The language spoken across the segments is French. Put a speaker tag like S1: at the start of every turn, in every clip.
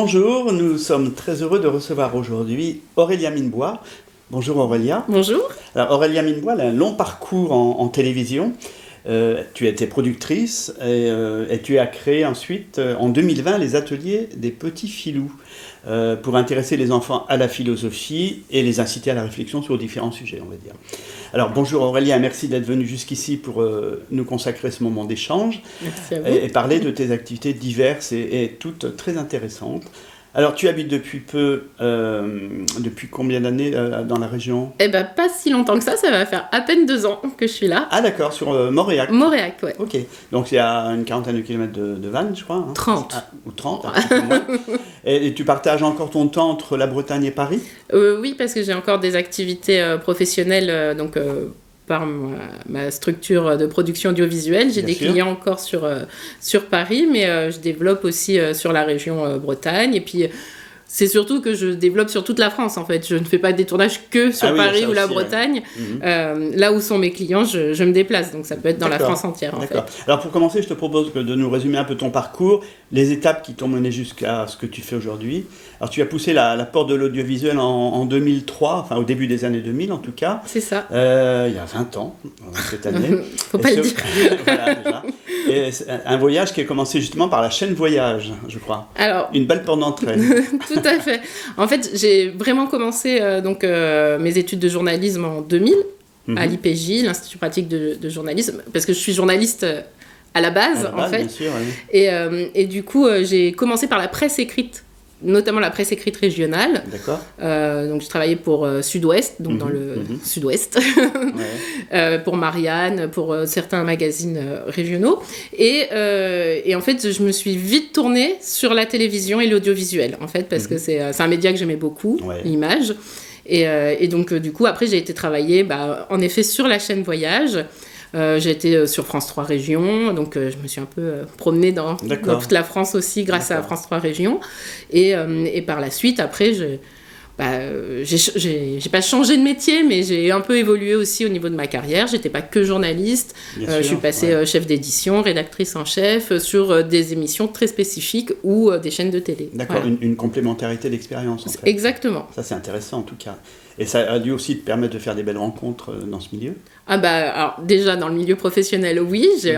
S1: Bonjour, nous sommes très heureux de recevoir aujourd'hui Aurélia Minebois. Bonjour Aurélia.
S2: Bonjour.
S1: Alors Aurélia Minebois a un long parcours en télévision. Tu as été productrice et tu as créé ensuite en 2020 les ateliers des petits filous pour intéresser les enfants à la philosophie et les inciter à la réflexion sur différents sujets, on va dire. Alors bonjour Aurélia, merci d'être venue jusqu'ici pour nous consacrer ce moment d'échange.
S2: Merci à vous.
S1: Et parler de tes activités diverses et toutes très intéressantes. Alors, tu habites depuis peu, depuis combien d'années dans la région ?
S2: Eh ben, pas si longtemps que ça va faire à peine 2 ans que je suis là.
S1: Ah d'accord, sur Moréac.
S2: Moréac, ouais.
S1: Ok, donc il y a une quarantaine de kilomètres de Vannes, je crois. Hein.
S2: 30.
S1: Ah, ou 30, un petit peu moins. Et tu partages encore ton temps entre la Bretagne et Paris ?
S2: Oui, parce que j'ai encore des activités professionnelles, par ma structure de production audiovisuelle. J'ai
S1: Bien
S2: des
S1: sûr.
S2: clients encore sur Paris, mais je développe aussi sur la région Bretagne. Et puis, c'est surtout que je développe sur toute la France, en fait. Je ne fais pas des tournages que sur Paris ou la Bretagne. Ouais. Là où sont mes clients, je me déplace. Donc, ça peut être dans la France entière, en fait.
S1: Alors, pour commencer, je te propose de nous résumer un peu ton parcours, les étapes qui t'ont mené jusqu'à ce que tu fais aujourd'hui. Alors, tu as poussé la porte de l'audiovisuel en 2003, enfin, au début des années 2000, en tout cas.
S2: C'est ça.
S1: Il y a 20 ans, cette année.
S2: Faut pas le dire.
S1: Voilà, déjà. Et c'est un voyage qui a commencé justement par la chaîne Voyage, je crois.
S2: Alors,
S1: une belle porte d'entrée.
S2: Tout à fait. En fait, j'ai vraiment commencé mes études de journalisme en 2000 à l'IPJ, l'Institut pratique de journalisme, parce que je suis journaliste à la base, en fait.
S1: Bien sûr, oui.
S2: Et du coup, j'ai commencé par la presse écrite, notamment la presse écrite régionale.
S1: D'accord.
S2: Donc, je travaillais pour Sud-Ouest, donc dans le Sud-Ouest, pour Marianne, pour certains magazines régionaux. Et en fait, je me suis vite tournée sur la télévision et l'audiovisuel, en fait, parce que c'est un média que j'aimais beaucoup, l'image. Et donc, du coup, après, j'ai été travailler, en effet, sur la chaîne Voyage. J'ai été sur France 3 Régions, donc je me suis un peu promenée dans toute la France aussi grâce à France 3 Régions. Et par la suite, après, j'ai pas changé de métier, mais j'ai un peu évolué aussi au niveau de ma carrière. J'étais pas que journaliste, je suis passée chef d'édition, rédactrice en chef sur des émissions très spécifiques ou des chaînes de télé.
S1: D'accord,
S2: voilà.
S1: une complémentarité d'expérience en fait.
S2: Exactement.
S1: Ça c'est intéressant en tout cas. Et ça a dû aussi te permettre de faire des belles rencontres dans ce milieu ?
S2: Alors déjà dans le milieu professionnel, oui, j'ai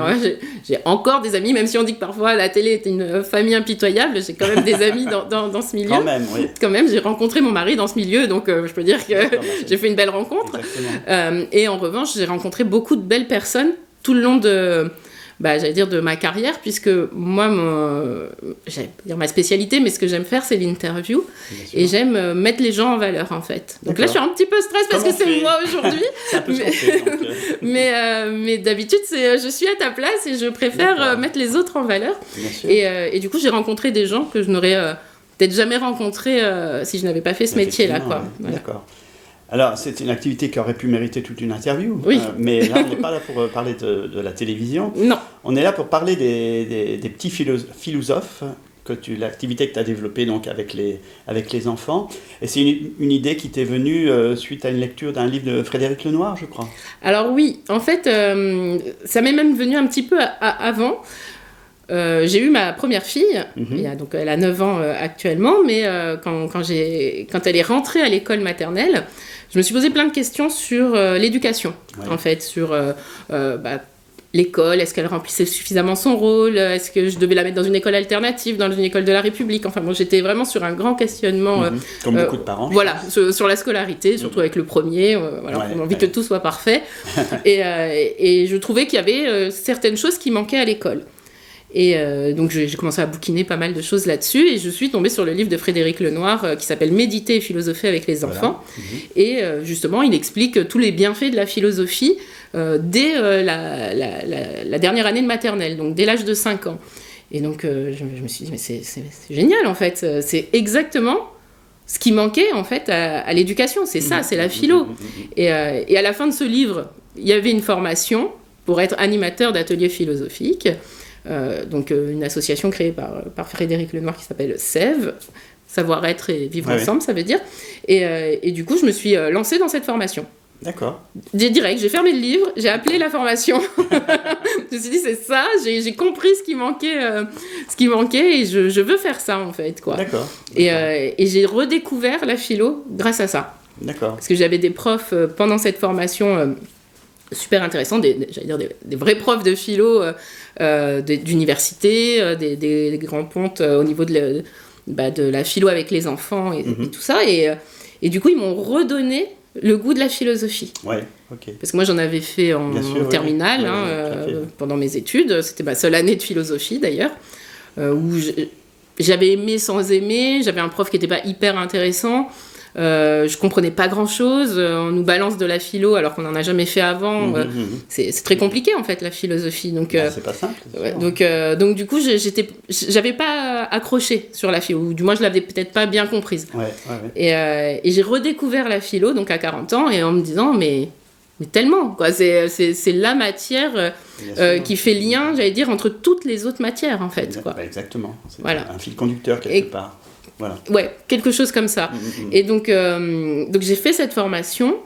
S2: encore des amis, même si on dit que parfois la télé est une famille impitoyable, j'ai quand même des amis dans ce milieu.
S1: Quand même, oui.
S2: Quand même, j'ai rencontré mon mari dans ce milieu, donc je peux dire que j'ai fait une belle rencontre. Et en revanche, j'ai rencontré beaucoup de belles personnes tout le long de ma carrière, puisque moi, ma spécialité, mais ce que j'aime faire, c'est l'interview. Et j'aime mettre les gens en valeur, en fait. Donc là, je suis un petit peu stress parce que c'est moi aujourd'hui.
S1: C'est un peu ce qu'on fait, donc,
S2: mais d'habitude, je suis à ta place et je préfère mettre les autres en valeur. Et du coup, j'ai rencontré des gens que je n'aurais peut-être jamais rencontrés si je n'avais pas fait ce métier-là, quoi.
S1: Voilà. D'accord. Alors, c'est une activité qui aurait pu mériter toute une interview,
S2: oui.
S1: Mais là, on n'est pas là pour parler de la télévision.
S2: Non.
S1: On est là pour parler des petits philosophes, l'activité que tu as développée donc, avec les enfants. Et c'est une idée qui t'est venue suite à une lecture d'un livre de Frédéric Lenoir, je crois.
S2: Alors oui, en fait, ça m'est même venu un petit peu avant. J'ai eu ma première fille, elle a 9 ans actuellement, mais quand elle est rentrée à l'école maternelle, je me suis posé plein de questions sur l'éducation, en fait, sur l'école, est-ce qu'elle remplissait suffisamment son rôle, est-ce que je devais la mettre dans une école alternative, dans une école de la République, enfin bon, j'étais vraiment sur un grand questionnement.
S1: Comme beaucoup de parents.
S2: Voilà, sur la scolarité, surtout avec le premier, on a envie que tout soit parfait, et je trouvais qu'il y avait certaines choses qui manquaient à l'école. Et donc j'ai commencé à bouquiner pas mal de choses là-dessus et je suis tombée sur le livre de Frédéric Lenoir qui s'appelle « Méditer et philosopher avec les enfants ». Et justement, il explique tous les bienfaits de la philosophie dès la dernière année de maternelle, donc dès l'âge de 5 ans. Et donc je me suis dit, mais c'est génial en fait, c'est exactement ce qui manquait en fait à l'éducation, c'est ça, c'est la philo. Et à la fin de ce livre, il y avait une formation pour être animateur d'ateliers philosophiques. Une association créée par Frédéric Lenoir qui s'appelle SEV, Savoir-être et vivre ensemble, ça veut dire. Et du coup, je me suis lancée dans cette formation.
S1: D'accord.
S2: Direct, j'ai fermé le livre, j'ai appelé la formation. Je me suis dit, c'est ça, j'ai compris ce qui manquait et je veux faire ça, en fait, quoi.
S1: D'accord.
S2: Et j'ai redécouvert la philo grâce à ça.
S1: D'accord.
S2: Parce que j'avais des profs pendant cette formation super intéressants, des vrais profs de philo d'université, des grands pontes au niveau de la philo avec les enfants et tout ça. Et du coup, ils m'ont redonné le goût de la philosophie.
S1: Ouais, ok.
S2: Parce que moi, j'en avais fait en terminale, pendant mes études. C'était ma seule année de philosophie, d'ailleurs, où j'avais aimé sans aimer. J'avais un prof qui n'était pas hyper intéressant. Je comprenais pas grand-chose. On nous balance de la philo alors qu'on n'en a jamais fait avant. C'est très compliqué, en fait, la philosophie. Donc,
S1: c'est pas simple.
S2: Donc, du coup, j'avais pas accroché sur la philo. Ou du moins, je l'avais peut-être pas bien comprise. Et j'ai redécouvert la philo, donc à 40 ans, et en me disant, mais tellement, quoi. C'est la matière qui fait lien, j'allais dire, entre toutes les autres matières, en fait. Quoi.
S1: Exactement. C'est un fil conducteur, quelque part. Voilà.
S2: Ouais, quelque chose comme ça. Et donc j'ai fait cette formation,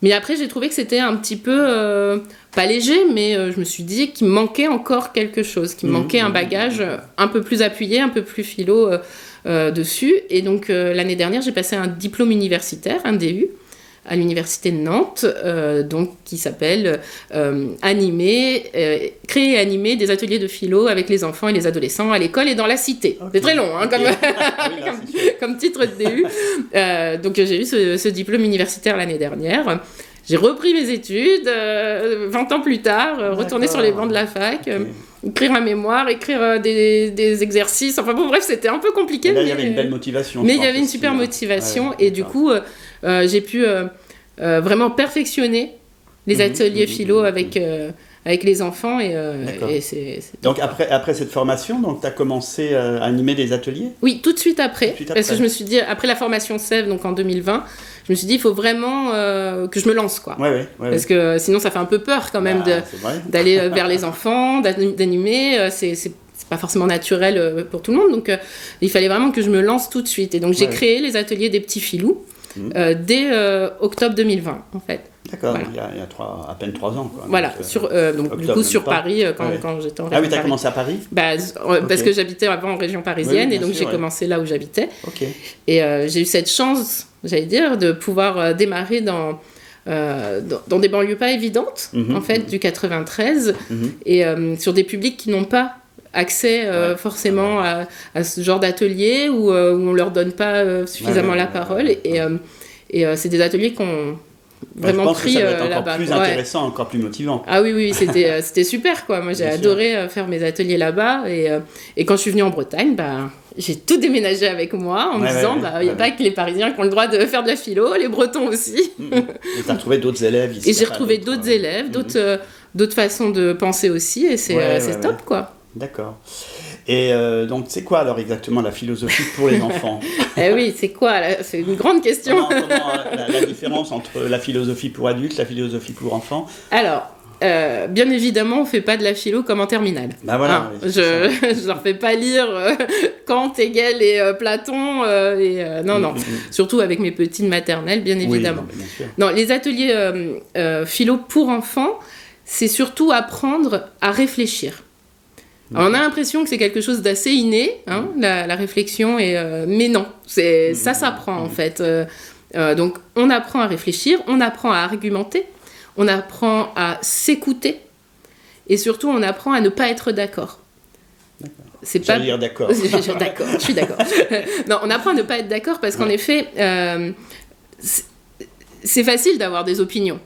S2: mais après j'ai trouvé que c'était un petit peu, pas léger, mais je me suis dit qu'il me manquait encore quelque chose, qu'il me manquait un bagage un peu plus appuyé, un peu plus philo dessus. Et donc l'année dernière, j'ai passé un diplôme universitaire, un DU, à l'université de Nantes, donc qui s'appelle créer et animer des ateliers de philo avec les enfants et les adolescents à l'école et dans la cité. Okay. C'est très long, hein, comme titre de DU. Donc j'ai eu ce diplôme universitaire l'année dernière. J'ai repris mes études 20 ans plus tard, retourner sur les bancs de la fac, écrire un mémoire, écrire des exercices. Enfin bon, bref, c'était un peu compliqué.
S1: Là, il y avait une belle motivation.
S2: Mais il y avait une super motivation et du coup, j'ai pu vraiment perfectionner les ateliers philo avec les enfants. Et c'est
S1: donc après cette formation, tu as commencé à animer des ateliers ?
S2: Oui, tout de suite après. Parce que je me suis dit, après la formation SEV, donc en 2020, je me suis dit, il faut vraiment que je me lance, quoi. Parce que sinon, ça fait un peu peur quand même d'aller vers les enfants, d'animer. C'est pas forcément naturel pour tout le monde. Donc, il fallait vraiment que je me lance tout de suite. Et donc, j'ai créé les ateliers des petits filous dès octobre 2020, en fait.
S1: D'accord, voilà. Il y a à peine 3 ans. Quoi.
S2: Voilà, donc, du coup sur Paris, quand j'étais en région.
S1: Ah oui, tu as commencé à Paris ?
S2: Parce que j'habitais avant en région parisienne, et donc j'ai commencé là où j'habitais. Et j'ai eu cette chance, j'allais dire, de pouvoir démarrer dans des banlieues pas évidentes, en fait, du 93, et sur des publics qui n'ont pas accès forcément à ce genre d'atelier, où on leur donne pas suffisamment la parole. Et c'est des ateliers qu'on vraiment pris là-bas.
S1: Je pense que ça va être encore plus intéressant, encore plus motivant.
S2: Ah oui, c'était super, quoi. Moi, j'ai adoré faire mes ateliers là-bas. Et quand je suis venue en Bretagne, j'ai tout déménagé avec moi en me disant, il n'y a pas que les Parisiens qui ont le droit de faire de la philo, les Bretons aussi.
S1: Et tu as retrouvé d'autres élèves ici.
S2: Et j'ai retrouvé d'autres élèves, d'autres façons de penser aussi. Et c'est top, quoi.
S1: D'accord. Et donc, c'est quoi alors exactement la philosophie pour les enfants ?
S2: Eh oui, c'est quoi ? C'est une grande question.
S1: La différence entre la philosophie pour adultes, la philosophie pour enfants ?
S2: Alors, bien évidemment, on ne fait pas de la philo comme en terminale.
S1: Voilà.
S2: Je ne leur fais pas lire Kant, Hegel et Platon. Non. Surtout avec mes petits de maternelle, bien évidemment.
S1: Oui, bien sûr.
S2: Non, les ateliers philo pour enfants, c'est surtout apprendre à réfléchir. Alors, on a l'impression que c'est quelque chose d'assez inné, la réflexion, mais non, ça s'apprend en fait. Donc on apprend à réfléchir, on apprend à argumenter, on apprend à s'écouter, et surtout on apprend à ne pas être d'accord.
S1: J'allais dire d'accord.
S2: Je suis d'accord. Non, on apprend à ne pas être d'accord parce qu'en effet, c'est facile d'avoir des opinions.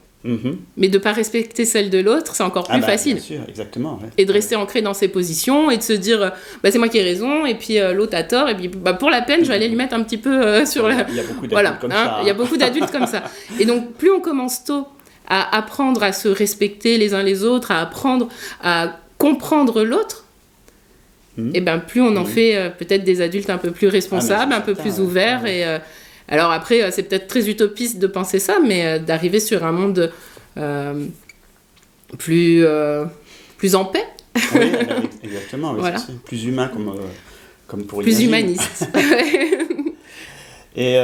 S2: Mais de ne pas respecter celle de l'autre, c'est encore plus facile.
S1: Bien sûr, exactement. Ouais.
S2: Et de rester ancré dans ses positions et de se dire c'est moi qui ai raison et puis l'autre a tort et puis pour la peine je vais aller lui mettre un petit peu sur la...
S1: Il y a beaucoup d'adultes comme ça.
S2: Il y a beaucoup d'adultes comme ça. Et donc plus on commence tôt à apprendre à se respecter les uns les autres, à apprendre à comprendre l'autre, et plus on en fait peut-être des adultes un peu plus responsables, un peu plus ouverts et... Alors après, c'est peut-être très utopiste de penser ça, mais d'arriver sur un monde plus en paix.
S1: Oui, exactement.
S2: Voilà.
S1: C'est plus humain comme pour
S2: plus humaniste.
S1: Et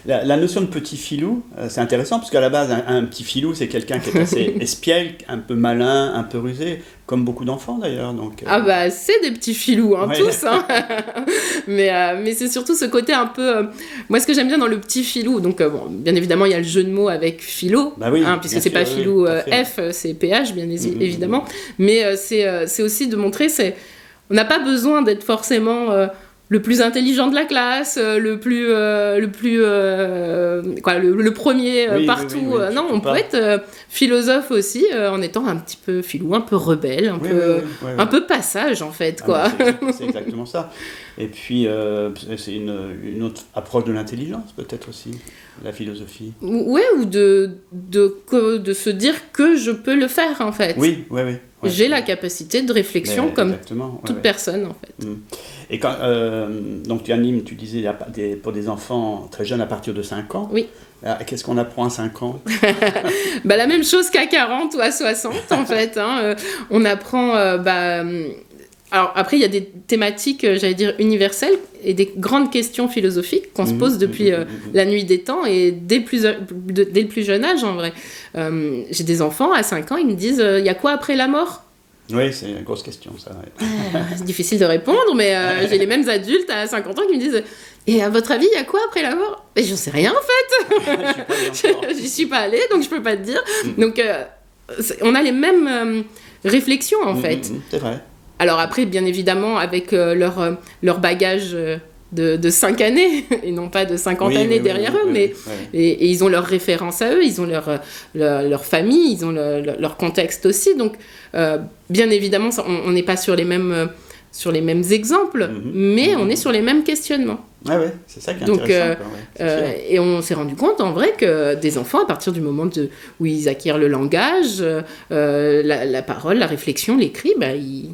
S1: la notion de petit filou, c'est intéressant, parce qu'à la base, un petit filou, c'est quelqu'un qui est assez espiègle, un peu malin, un peu rusé, comme beaucoup d'enfants d'ailleurs. Donc,
S2: Ah bah, c'est des petits filous, hein, tous. Hein. mais c'est surtout ce côté un peu... moi, ce que j'aime bien dans le petit filou, donc bon, bien évidemment, il y a le jeu de mots avec philo,
S1: bah oui,
S2: puisque c'est pas filou F, c'est PH, bien évidemment. Mais c'est aussi de montrer, on n'a pas besoin d'être forcément... le plus intelligent de la classe, le premier partout.
S1: Oui,
S2: non, on peut être philosophe aussi en étant un petit peu filou, un peu rebelle, un peu passage en fait. Quoi.
S1: C'est exactement ça. Et puis, c'est une autre approche de l'intelligence peut-être aussi, la philosophie.
S2: Ouais, ou de se dire que je peux le faire en fait.
S1: Oui.
S2: J'ai la capacité de réflexion comme toute personne en fait.
S1: Et quand, donc tu animes, tu disais, pour des enfants très jeunes à partir de 5 ans.
S2: Oui.
S1: Qu'est-ce qu'on apprend à 5 ans?
S2: Bah, la même chose qu'à 40 ou à 60 en fait. Hein. On apprend... alors après, il y a des thématiques, j'allais dire, universelles et des grandes questions philosophiques qu'on se pose depuis la nuit des temps et dès le plus jeune âge en vrai. J'ai des enfants à 5 ans, ils me disent il y a quoi après la mort?
S1: Oui, c'est une grosse question, ça. Ouais.
S2: C'est difficile de répondre, mais j'ai les mêmes adultes à 50 ans qui me disent et à votre avis, il y a quoi après la mort? Mais j'en sais rien en fait. J'y suis pas allée, donc je peux pas te dire. Donc on a les mêmes réflexions en fait.
S1: C'est vrai.
S2: Alors après, bien évidemment, avec leur bagage de 5 années, et non pas de 50 années derrière eux, mais et ils ont leurs références à eux, ils ont leur famille, ils ont leur contexte aussi. Donc, bien évidemment, on n'est pas sur les mêmes exemples, mais on est sur les mêmes questionnements.
S1: Ah ouais, c'est ça qui est intéressant.
S2: Et on s'est rendu compte, en vrai, que des enfants, à partir du moment où ils acquièrent le langage, la parole, la réflexion, l'écrit, ils...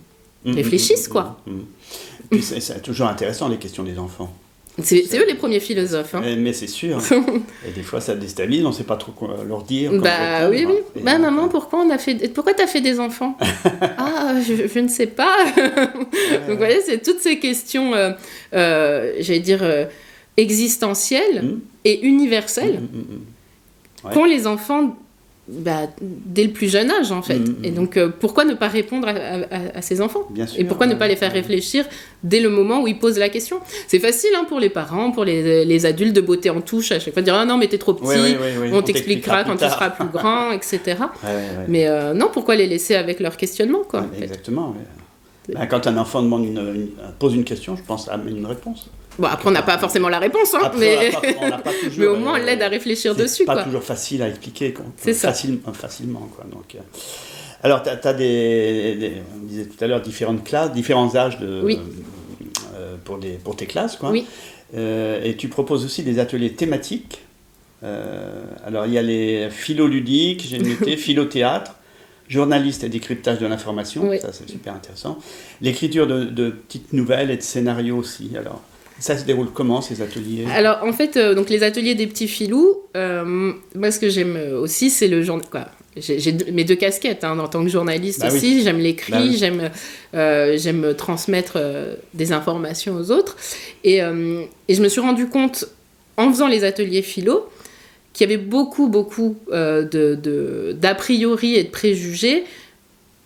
S2: réfléchissent, quoi.
S1: Puis c'est toujours intéressant, les questions des enfants.
S2: C'est eux les premiers philosophes. Hein.
S1: Mais c'est sûr. Et des fois, ça déstabilise, on ne sait pas trop quoi leur dire.
S2: Bah oui. Bah maman, pourquoi t'as fait des enfants? Ah, je ne sais pas. Donc vous voyez, c'est toutes ces questions, j'allais dire, existentielles et universelles qu'ont les enfants... dès le plus jeune âge en fait. Et donc pourquoi ne pas répondre à ces enfants?
S1: Bien sûr,
S2: et pourquoi ne pas les faire réfléchir dès le moment où ils posent la question? C'est facile pour les parents, pour les adultes de botter en touche à chaque fois, dire ah non mais t'es trop petit, on t'expliquera quand tu seras plus grand, etc. Mais non, pourquoi les laisser avec leur questionnement quoi, en fait.
S1: Exactement. Quand un enfant pose une question, je pense amène une réponse.
S2: Bon, après, on n'a pas forcément la réponse, hein,
S1: après, on n'a pas toujours,
S2: mais au moins on l'aide à réfléchir dessus.
S1: C'est pas toujours facile à expliquer, facilement. Quoi. Donc, alors, tu as on disait tout à l'heure, différentes classes, différents âges pour tes classes. Quoi.
S2: Oui.
S1: Et tu proposes aussi des ateliers thématiques. Alors, il y a les philoludiques, j'ai noté, philothéâtre, journaliste et décryptage de l'information, ça c'est super intéressant. L'écriture de petites nouvelles et de scénarios aussi, alors... Ça se déroule comment, ces ateliers? Alors,
S2: en fait, donc, les ateliers des petits filous, moi, ce que j'aime aussi, c'est le journal... J'ai mes 2 casquettes, hein, en tant que journaliste aussi. J'aime l'écrit, j'aime transmettre des informations aux autres. Et je me suis rendu compte, en faisant les ateliers philo, qu'il y avait beaucoup d'a priori et de préjugés,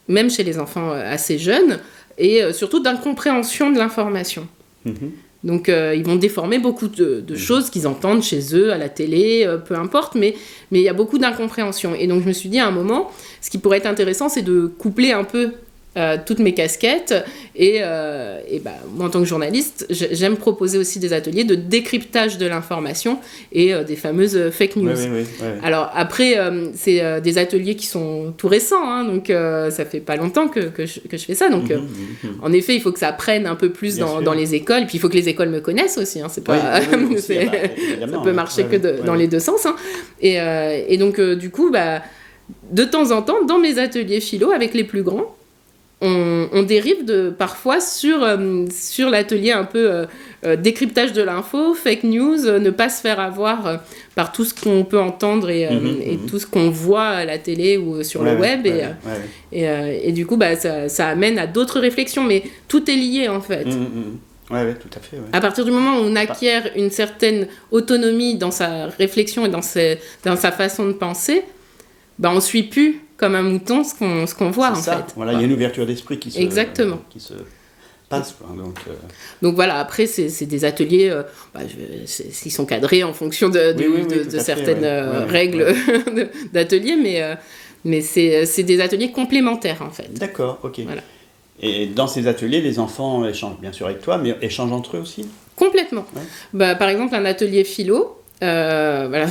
S2: même chez les enfants assez jeunes, et surtout d'incompréhension de l'information. Donc ils vont déformer beaucoup de choses qu'ils entendent chez eux, à la télé, peu importe, mais il y a beaucoup d'incompréhension. Et donc je me suis dit à un moment, ce qui pourrait être intéressant, c'est de coupler un peu toutes mes casquettes. Et moi, en tant que journaliste, j'aime proposer aussi des ateliers de décryptage de l'information et des fameuses fake news.
S1: Oui.
S2: Alors après, c'est des ateliers qui sont tout récents, hein, donc ça fait pas longtemps que je fais ça. Donc en effet, il faut que ça prenne un peu plus dans les écoles. Puis il faut que les écoles me connaissent aussi. Hein, c'est pas, ça peut marcher dans les deux sens. Hein. Et donc du coup, de temps en temps, dans mes ateliers philo avec les plus grands, on dérive parfois sur l'atelier un peu décryptage de l'info, fake news, ne pas se faire avoir par tout ce qu'on peut entendre et tout ce qu'on voit à la télé ou sur le web. Et du coup, ça amène à d'autres réflexions, mais tout est lié en fait.
S1: Oui, tout à fait. Ouais.
S2: À partir du moment où on acquiert une certaine autonomie dans sa réflexion et dans sa façon de penser, on ne suit plus comme un mouton ce qu'on voit,
S1: c'est
S2: en
S1: ça.
S2: fait.
S1: Voilà, il y a une ouverture d'esprit qui se passe. Quoi.
S2: Donc voilà, après, c'est des ateliers qui sont cadrés en fonction de certaines règles d'atelier, mais c'est des ateliers complémentaires, en fait.
S1: D'accord, ok.
S2: Voilà.
S1: Et dans ces ateliers, les enfants échangent bien sûr avec toi, mais échangent entre eux aussi?
S2: Complètement. Ouais. Par exemple, un atelier philo, voilà.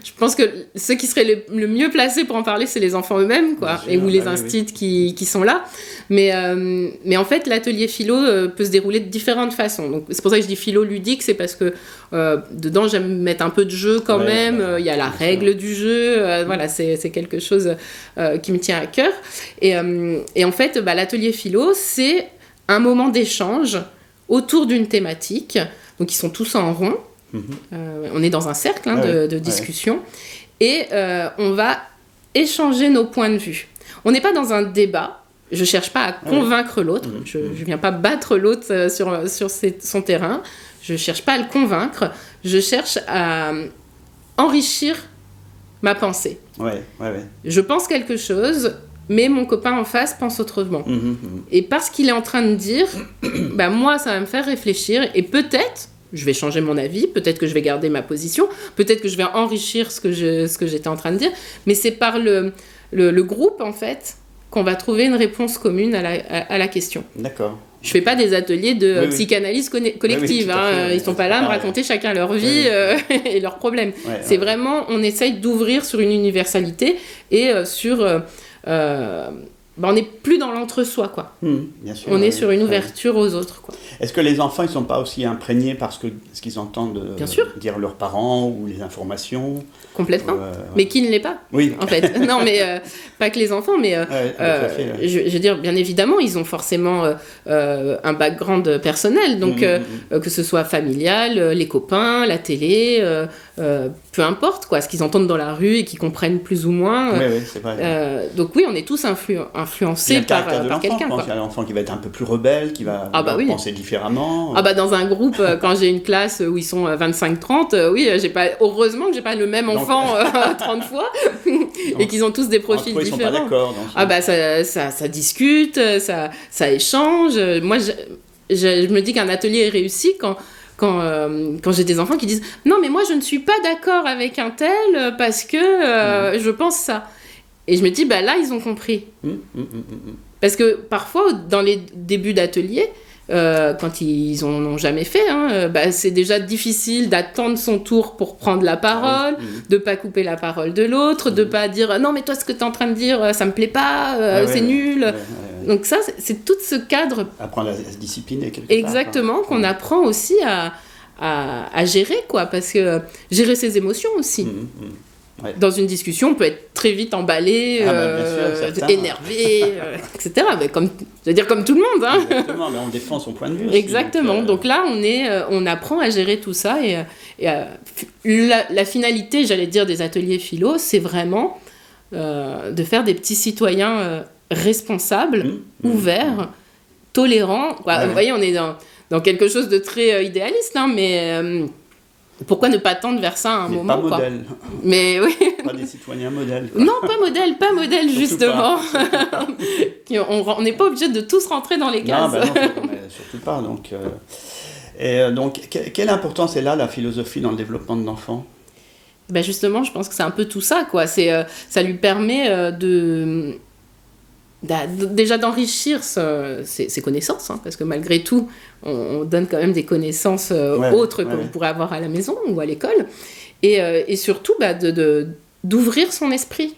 S2: Je pense que ceux qui seraient le mieux placés pour en parler, c'est les enfants eux-mêmes, quoi, et ou les instituts qui sont là. Mais en fait, l'atelier philo peut se dérouler de différentes façons. Donc, c'est pour ça que je dis philo ludique, c'est parce que dedans, j'aime mettre un peu de jeu quand même. Il y a la règle du jeu. Voilà, c'est quelque chose qui me tient à cœur. Et en fait, l'atelier philo, c'est un moment d'échange autour d'une thématique. Donc, ils sont tous en rond. On est dans un cercle de discussion et on va échanger nos points de vue. On n'est pas dans un débat. Je cherche pas à convaincre l'autre. Je viens pas battre l'autre sur son terrain. Je cherche pas à le convaincre. Je cherche à enrichir ma pensée. Je pense quelque chose, mais mon copain en face pense autrement. Et parce qu'il est en train de dire, moi, ça va me faire réfléchir et peut-être je vais changer mon avis, peut-être que je vais garder ma position, peut-être que je vais enrichir ce que j'étais en train de dire, mais c'est par le groupe, en fait, qu'on va trouver une réponse commune à la question.
S1: D'accord.
S2: Je fais pas des ateliers de psychanalyse collective, ils sont pas là à me raconter chacun leur vie et leurs problèmes. C'est vraiment, on essaye d'ouvrir sur une universalité et sur... on n'est plus dans l'entre-soi, quoi.
S1: Bien sûr,
S2: on est sur une ouverture aux autres, quoi.
S1: Est-ce que les enfants, ils ne sont pas aussi imprégnés par ce qu'ils entendent dire leurs parents ou les informations?
S2: Complètement. Mais qui ne l'est pas, en fait. Non, mais pas que les enfants, mais je veux dire, bien évidemment, ils ont forcément un background personnel, donc que ce soit familial, les copains, la télé, peu importe, quoi, ce qu'ils entendent dans la rue et qu'ils comprennent plus ou moins.
S1: C'est vrai.
S2: Donc oui, on est tous influencés par quelqu'un.
S1: Il y a l'enfant qui va être un peu plus rebelle, qui va penser différemment.
S2: Dans un groupe, quand j'ai une classe où ils sont 25-30, heureusement que j'ai pas le même enfant 30 fois et qu'ils ont tous des profils différents.
S1: Ils sont pas d'accord.
S2: Ça discute, ça échange. Moi, je me dis qu'un atelier est réussi quand j'ai des enfants qui disent « Non, mais moi, je ne suis pas d'accord avec un tel parce que je pense ça. » Et je me dis « Là, ils ont compris. » Parce que parfois, dans les débuts d'atelier, quand ils en ont jamais fait, c'est déjà difficile d'attendre son tour pour prendre la parole, de pas couper la parole de l'autre, de pas dire non mais toi ce que tu es en train de dire ça me plaît pas, c'est nul. Donc ça c'est tout ce cadre.
S1: Apprendre à se discipliner quelque
S2: part. Exactement, qu'on apprend aussi à gérer, quoi, parce que gérer ses émotions aussi. Dans une discussion, on peut être très vite emballé, énervé, etc. Mais comme tout le monde.
S1: Exactement, mais on défend son point de vue.
S2: Exactement. Donc là, on apprend à gérer tout ça. Et la finalité, j'allais dire, des ateliers philo, c'est vraiment de faire des petits citoyens responsables, ouverts, tolérants. Vous voyez, on est dans quelque chose de très idéaliste, mais... pourquoi ne pas tendre vers ça à un moment,
S1: pas modèle.
S2: Mais oui.
S1: Pas des citoyens modèles. Quoi.
S2: Non, pas modèle justement. On n'est pas obligé de tous rentrer dans les cases.
S1: Non, surtout pas. Donc, quelle importance est là la philosophie dans le développement de l'enfant?
S2: Justement, je pense que c'est un peu tout ça, quoi. Ça lui permet déjà d'enrichir ses connaissances, parce que malgré tout, on donne quand même des connaissances autres que l'on pourrait avoir à la maison ou à l'école, et surtout d'ouvrir son esprit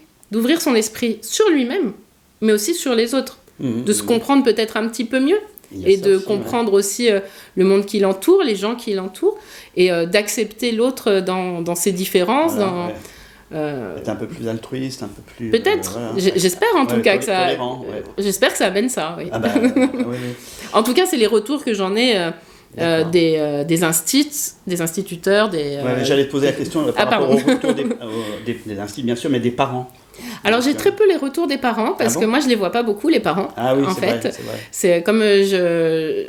S2: sur lui-même, mais aussi sur les autres, de se comprendre peut-être un petit peu mieux, et de comprendre aussi le monde qui l'entoure, les gens qui l'entourent, et d'accepter l'autre dans ses différences,
S1: être un peu plus altruiste, un peu plus...
S2: Peut-être, j'espère en tout cas que ça... J'espère que ça amène ça, oui. En tout cas, c'est les retours que j'en ai des instituteurs,
S1: j'allais te poser la question par rapport au retour des instituts, bien sûr, mais des parents.
S2: Alors j'ai très peu les retours des parents parce que moi je les vois pas beaucoup les parents.
S1: Ah oui,
S2: en fait.
S1: Vrai, c'est vrai.
S2: C'est comme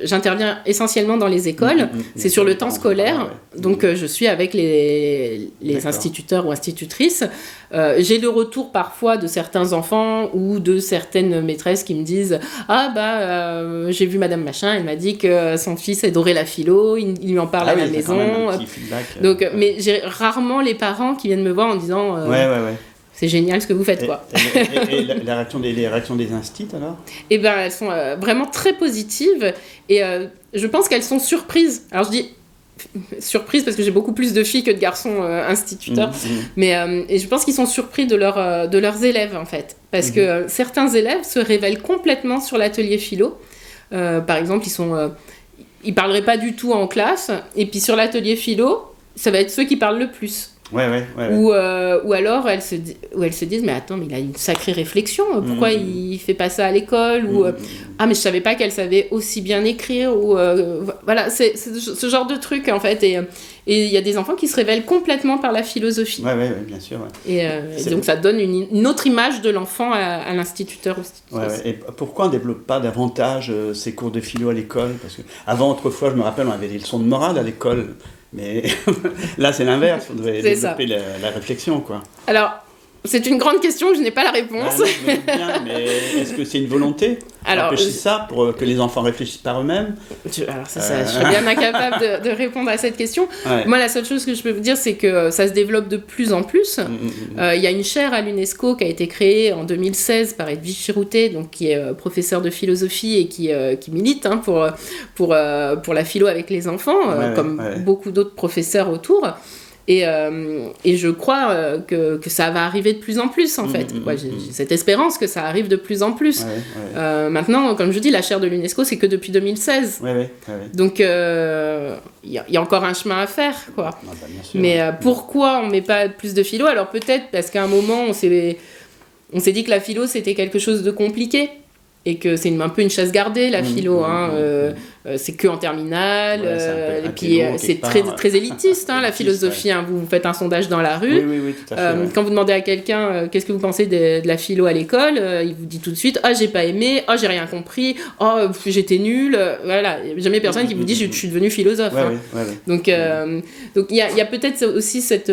S2: j'interviens essentiellement dans les écoles, c'est sur le temps scolaire, donc je suis avec les instituteurs ou institutrices. J'ai le retour parfois de certains enfants ou de certaines maîtresses qui me disent j'ai vu Madame Machin, elle m'a dit que son fils adorait la philo, il lui en parle à la maison. Donc mais j'ai rarement les parents qui viennent me voir en disant c'est génial ce que vous faites, quoi.
S1: Et les réactions des instits, alors ?
S2: Eh bien, elles sont vraiment très positives. Et je pense qu'elles sont surprises. Alors, je dis surprises parce que j'ai beaucoup plus de filles que de garçons instituteurs. Mais et je pense qu'ils sont surpris de leurs élèves, en fait. Parce que certains élèves se révèlent complètement sur l'atelier philo. Par exemple, ils parleraient pas du tout en classe. Et puis, sur l'atelier philo, ça va être ceux qui parlent le plus. Ou alors elles se disent mais attends, mais il a une sacrée réflexion, pourquoi il fait pas ça à l'école, ou mais je savais pas qu'elle savait aussi bien écrire, ou voilà, c'est ce genre de truc en fait. Et il y a des enfants qui se révèlent complètement par la philosophie.
S1: Bien sûr.
S2: Et donc ça donne une autre image de l'enfant à l'instituteur.
S1: Et pourquoi on ne développe pas davantage ces cours de philo à l'école ? Parce que avant, autrefois, je me rappelle, on avait des leçons de morale à l'école. Mais là, c'est l'inverse, on devrait développer la réflexion, quoi.
S2: Alors, c'est une grande question que je n'ai pas la réponse.
S1: Non, je me doute bien, mais est-ce que c'est une volonté d'empêcher ça pour que les enfants réfléchissent par eux-mêmes ?
S2: Alors, je serais bien incapable de répondre à cette question. Moi, la seule chose que je peux vous dire, c'est que ça se développe de plus en plus. Il y a une chaire à l'UNESCO qui a été créée en 2016 par Edwige Chirouté, donc, qui est professeur de philosophie et qui milite pour la philo avec les enfants, beaucoup d'autres professeurs autour. Et je crois que ça va arriver de plus en plus, en fait. J'ai cette espérance que ça arrive de plus en plus. Maintenant, comme je dis, la chaire de l'UNESCO, c'est que depuis 2016. Donc, il y a encore un chemin à faire, quoi. Mais pourquoi on ne met pas plus de philo ? Alors peut-être parce qu'à un moment, on s'est dit que la philo, c'était quelque chose de compliqué. Et que c'est un peu une chasse gardée, la philo. C'est que en terminale. Et puis c'est très élitiste, la philosophie. Vous faites un sondage dans la rue.
S1: Oui, tout à fait,
S2: quand vous demandez à quelqu'un qu'est-ce que vous pensez de la philo à l'école, il vous dit tout de suite j'ai pas aimé, j'ai rien compris, j'étais nul. Voilà, il n'y a jamais personne qui vous dit je suis devenu philosophe. Donc il y a peut-être aussi cet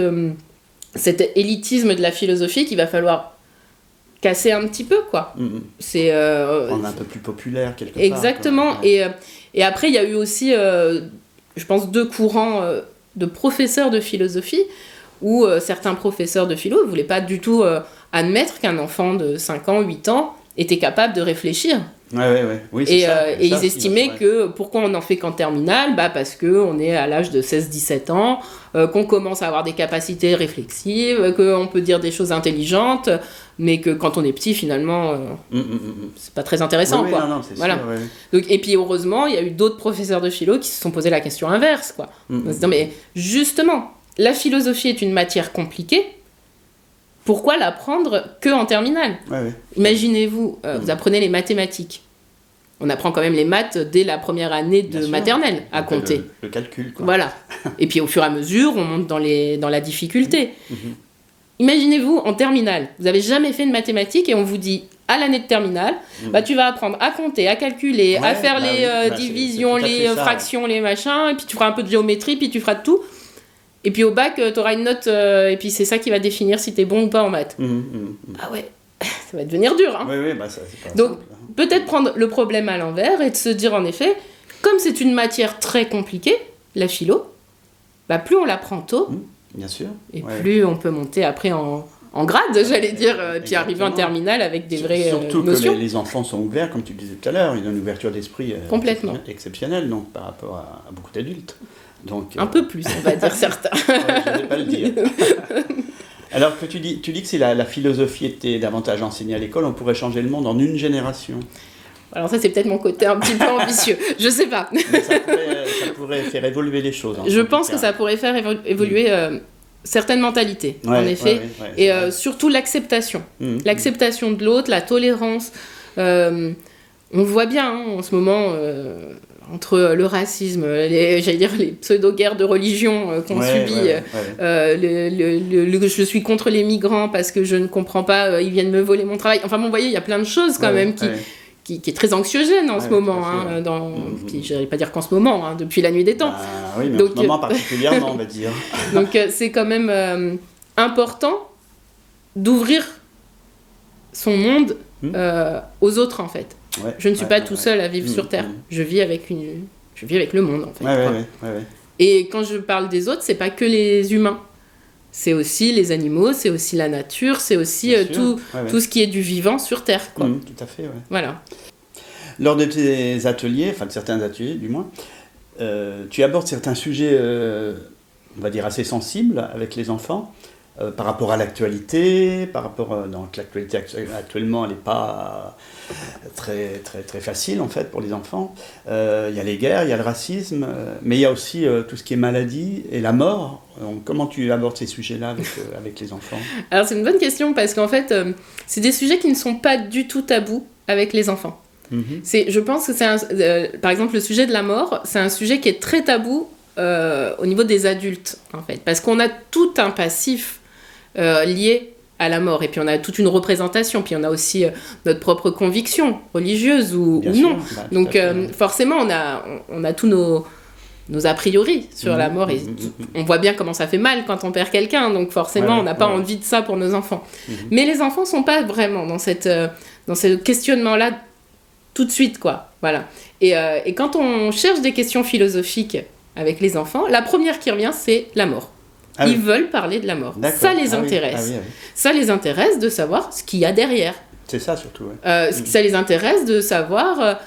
S2: élitisme de la philosophie qu'il va falloir casser un petit peu, quoi. C'est
S1: rendre un peu plus populaire quelque part.
S2: Exactement. Et après il y a eu aussi je pense 2 courants de professeurs de philosophie où certains professeurs de philo ne voulaient pas du tout admettre qu'un enfant de 5 ans, 8 ans était capable de réfléchir.
S1: Oui,
S2: et ils estimaient que pourquoi on n'en fait qu'en terminale, parce qu'on est à l'âge de 16-17 ans, qu'on commence à avoir des capacités réflexives, qu'on peut dire des choses intelligentes, mais que quand on est petit, finalement, c'est pas très intéressant.
S1: Non, c'est sûr.
S2: Donc, et puis heureusement, il y a eu d'autres professeurs de philo qui se sont posé la question inverse, quoi. On se dit, mais justement, la philosophie est une matière compliquée. Pourquoi l'apprendre qu'en terminale ? Imaginez-vous, vous apprenez les mathématiques. On apprend quand même les maths dès la première année de maternelle à compter.
S1: Le calcul, quoi.
S2: Voilà. Et puis au fur et à mesure, on monte dans la difficulté. Imaginez-vous en terminale, vous n'avez jamais fait de mathématiques et on vous dit à l'année de terminale, tu vas apprendre à compter, à calculer, à faire les divisions, les fractions, les machins, et puis tu feras un peu de géométrie, puis tu feras de tout. Et puis au bac, tu auras une note, et puis c'est ça qui va définir si tu es bon ou pas en maths. Ah ouais, ça va devenir dur. Hein.
S1: Ça, c'est pas
S2: Donc,
S1: simple.
S2: peut-être prendre le problème à l'envers et de se dire en effet, comme c'est une matière très compliquée, la philo, plus on l'apprend tôt,
S1: bien sûr.
S2: Et plus on peut monter après en grade, j'allais dire, et puis arriver en terminale avec des vraies
S1: notions.
S2: Surtout
S1: que les enfants sont ouverts, comme tu le disais tout à l'heure, ils ont une ouverture d'esprit
S2: complètement
S1: exceptionnelle donc, par rapport à beaucoup d'adultes. Donc,
S2: un peu plus, on va dire certains.
S1: Je ne vais pas le dire. Alors que tu dis que si la philosophie était davantage enseignée à l'école, on pourrait changer le monde en une génération.
S2: Alors ça, c'est peut-être mon côté un petit peu ambitieux. Je sais pas.
S1: Mais ça pourrait faire évoluer les choses.
S2: Je pense que ça pourrait faire évoluer certaines mentalités, en effet. Et surtout l'acceptation. L'acceptation de l'autre, la tolérance. On voit bien en ce moment... entre le racisme, j'allais dire les pseudo-guerres de religion qu'on subit, je suis contre les migrants parce que je ne comprends pas, ils viennent me voler mon travail. Enfin bon, vous voyez, il y a plein de choses quand même qui est très anxiogène en ce moment. Puis je n'allais pas dire qu'en ce moment, depuis la nuit des temps.
S1: Oui, mais donc, en ce moment particulièrement, on va dire.
S2: Donc c'est quand même important d'ouvrir son monde aux autres, en fait. Je ne suis pas tout seul à vivre sur Terre. Je vis avec le monde, en fait. Et quand je parle des autres, c'est pas que les humains. C'est aussi les animaux, c'est aussi la nature, c'est aussi tout ce qui est du vivant sur Terre, quoi.
S1: Tout à fait,
S2: Voilà.
S1: Lors de tes ateliers, enfin de certains ateliers du moins, tu abordes certains sujets, on va dire, assez sensibles avec les enfants. Par rapport à l'actualité, donc l'actualité actuellement, elle n'est pas très, très, très facile en fait pour les enfants. Il y a les guerres, il y a le racisme, mais il y a aussi tout ce qui est maladie et la mort. Donc, comment tu abordes ces sujets-là avec les enfants ?
S2: Alors c'est une bonne question parce qu'en fait, c'est des sujets qui ne sont pas du tout tabous avec les enfants. Je pense que par exemple, le sujet de la mort, c'est un sujet qui est très tabou au niveau des adultes en fait, parce qu'on a tout un passif lié à la mort, et puis on a toute une représentation, puis on a aussi notre propre conviction religieuse ou non. Donc forcément on a tous nos a priori sur la mort, et on voit bien comment ça fait mal quand on perd quelqu'un, donc forcément on n'a pas envie de ça pour nos enfants. Mais les enfants sont pas vraiment dans ce questionnement-là tout de suite, quoi. Voilà. Et quand on cherche des questions philosophiques avec les enfants, la première qui revient, c'est la mort. Ils veulent parler de la mort. Ça les intéresse. Ça les intéresse de savoir ce qu'il y a derrière.
S1: C'est ça surtout.
S2: Ça les intéresse de savoir,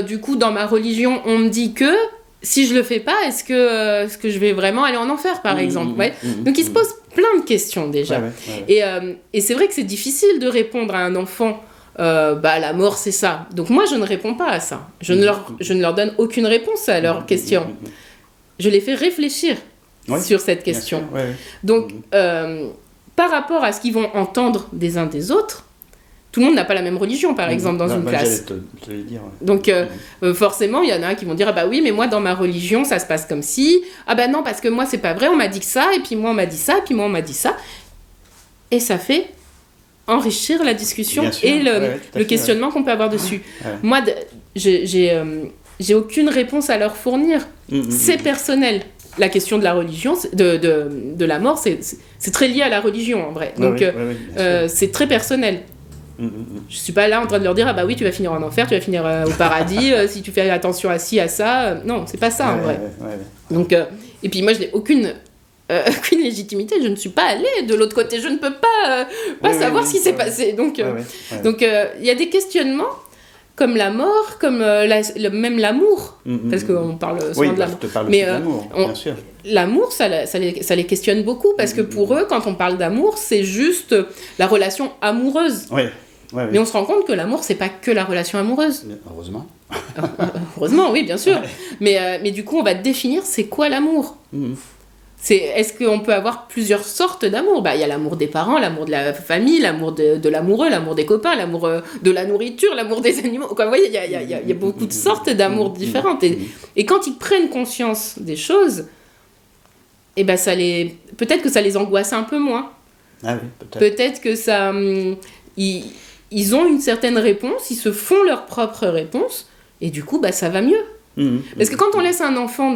S2: du coup, dans ma religion, on me dit que si je le fais pas, est-ce que je vais vraiment aller en enfer, par exemple. Donc ils se posent plein de questions déjà. Et c'est vrai que c'est difficile de répondre à un enfant. La mort, c'est ça. Donc moi, je ne réponds pas à ça. Je ne leur donne aucune réponse à leurs questions. Je les fais réfléchir sur cette question. Donc, par rapport à ce qu'ils vont entendre des uns des autres, tout le monde n'a pas la même religion, par exemple, dans une classe.
S1: Te le dire,
S2: Donc, forcément, il y en a un qui vont dire « Ah bah oui, mais moi, dans ma religion, ça se passe comme si. Ah bah non, parce que moi, c'est pas vrai, on m'a dit que ça, et puis moi, on m'a dit ça, et puis moi, on m'a dit ça. » Et ça fait enrichir la discussion et le questionnement qu'on peut avoir dessus. Moi, j'ai aucune réponse à leur fournir. C'est personnel. La question de la religion, de la mort, c'est très lié à la religion, en vrai. Donc, c'est très personnel. Je suis pas là en train de leur dire « Ah bah oui, tu vas finir en enfer, tu vas finir au paradis, si tu fais attention à ci, à ça. » Non, c'est pas ça, en vrai. Donc, et puis moi, je n'ai aucune légitimité, je ne suis pas allée de l'autre côté, je ne peux pas savoir ce qui s'est passé. Donc, il y a des questionnements comme la mort, comme même l'amour, parce qu'on parle souvent de l'amour.
S1: Mais l'amour, bien sûr.
S2: L'amour, ça les questionne beaucoup, parce que pour eux, quand on parle d'amour, c'est juste la relation amoureuse. Mais on se rend compte que l'amour, c'est pas que la relation amoureuse.
S1: Heureusement.
S2: Heureusement, oui, bien sûr. Mais du coup, on va définir c'est quoi l'amour. Est-ce qu'on peut avoir plusieurs sortes d'amour ? Il y a l'amour des parents, l'amour de la famille, l'amour de l'amoureux, l'amour des copains, l'amour de la nourriture, l'amour des animaux. Vous voyez, il y a beaucoup de sortes d'amour différentes. Et quand ils prennent conscience des choses, peut-être que ça les angoisse un peu moins. Peut-être que ça... Ils ont une certaine réponse, ils se font leur propre réponse, et du coup, ça va mieux. Parce que quand on laisse un enfant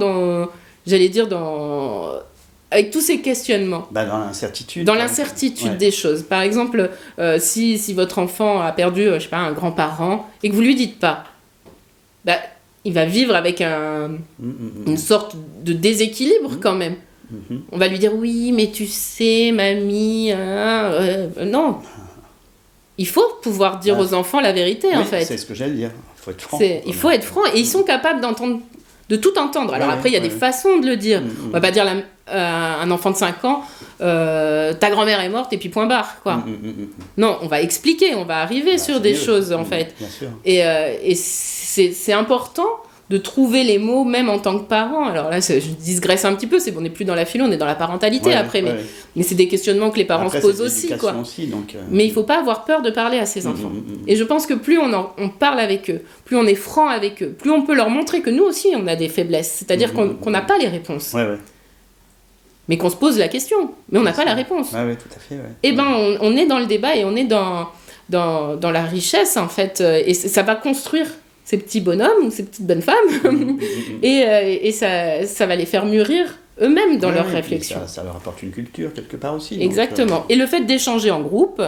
S2: avec tous ces questionnements.
S1: Dans l'incertitude.
S2: Dans l'incertitude des choses. Par exemple, si votre enfant a perdu, je sais pas, un grand-parent, et que vous lui dites pas, il va vivre avec une sorte de déséquilibre quand même. On va lui dire, oui, mais tu sais, mamie, non. Il faut pouvoir dire aux enfants la vérité, en fait.
S1: C'est ce que j'allais dire. Il faut être franc.
S2: Il faut être franc, et ils sont capables de tout entendre. Alors après, il y a des façons de le dire. On va pas dire à un enfant de 5 ans, ta grand-mère est morte et puis point barre, quoi. Non, on va expliquer, on va arriver sur des choses, en fait.
S1: Bien sûr.
S2: Et c'est important de trouver les mots, même en tant que parent. Alors là, je digresse un petit peu, on n'est plus dans la philo, on est dans la parentalité après, mais c'est des questionnements que les parents se posent aussi, quoi.
S1: Aussi, donc,
S2: mais il ne faut pas avoir peur de parler à ses enfants. Et je pense que plus on parle avec eux, plus on est franc avec eux, plus on peut leur montrer que nous aussi, on a des faiblesses. C'est-à-dire qu'on n'a pas les réponses. Mais qu'on se pose la question, mais on n'a pas la réponse.
S1: Oui, tout à fait.
S2: Et on est dans le débat et on est dans la richesse, en fait, et ça va construire ces petits bonhommes ou ces petites bonnes femmes, et ça va les faire mûrir eux-mêmes dans leurs réflexions.
S1: Ça leur apporte une culture, quelque part aussi.
S2: Exactement. Donc, et le fait d'échanger en groupe,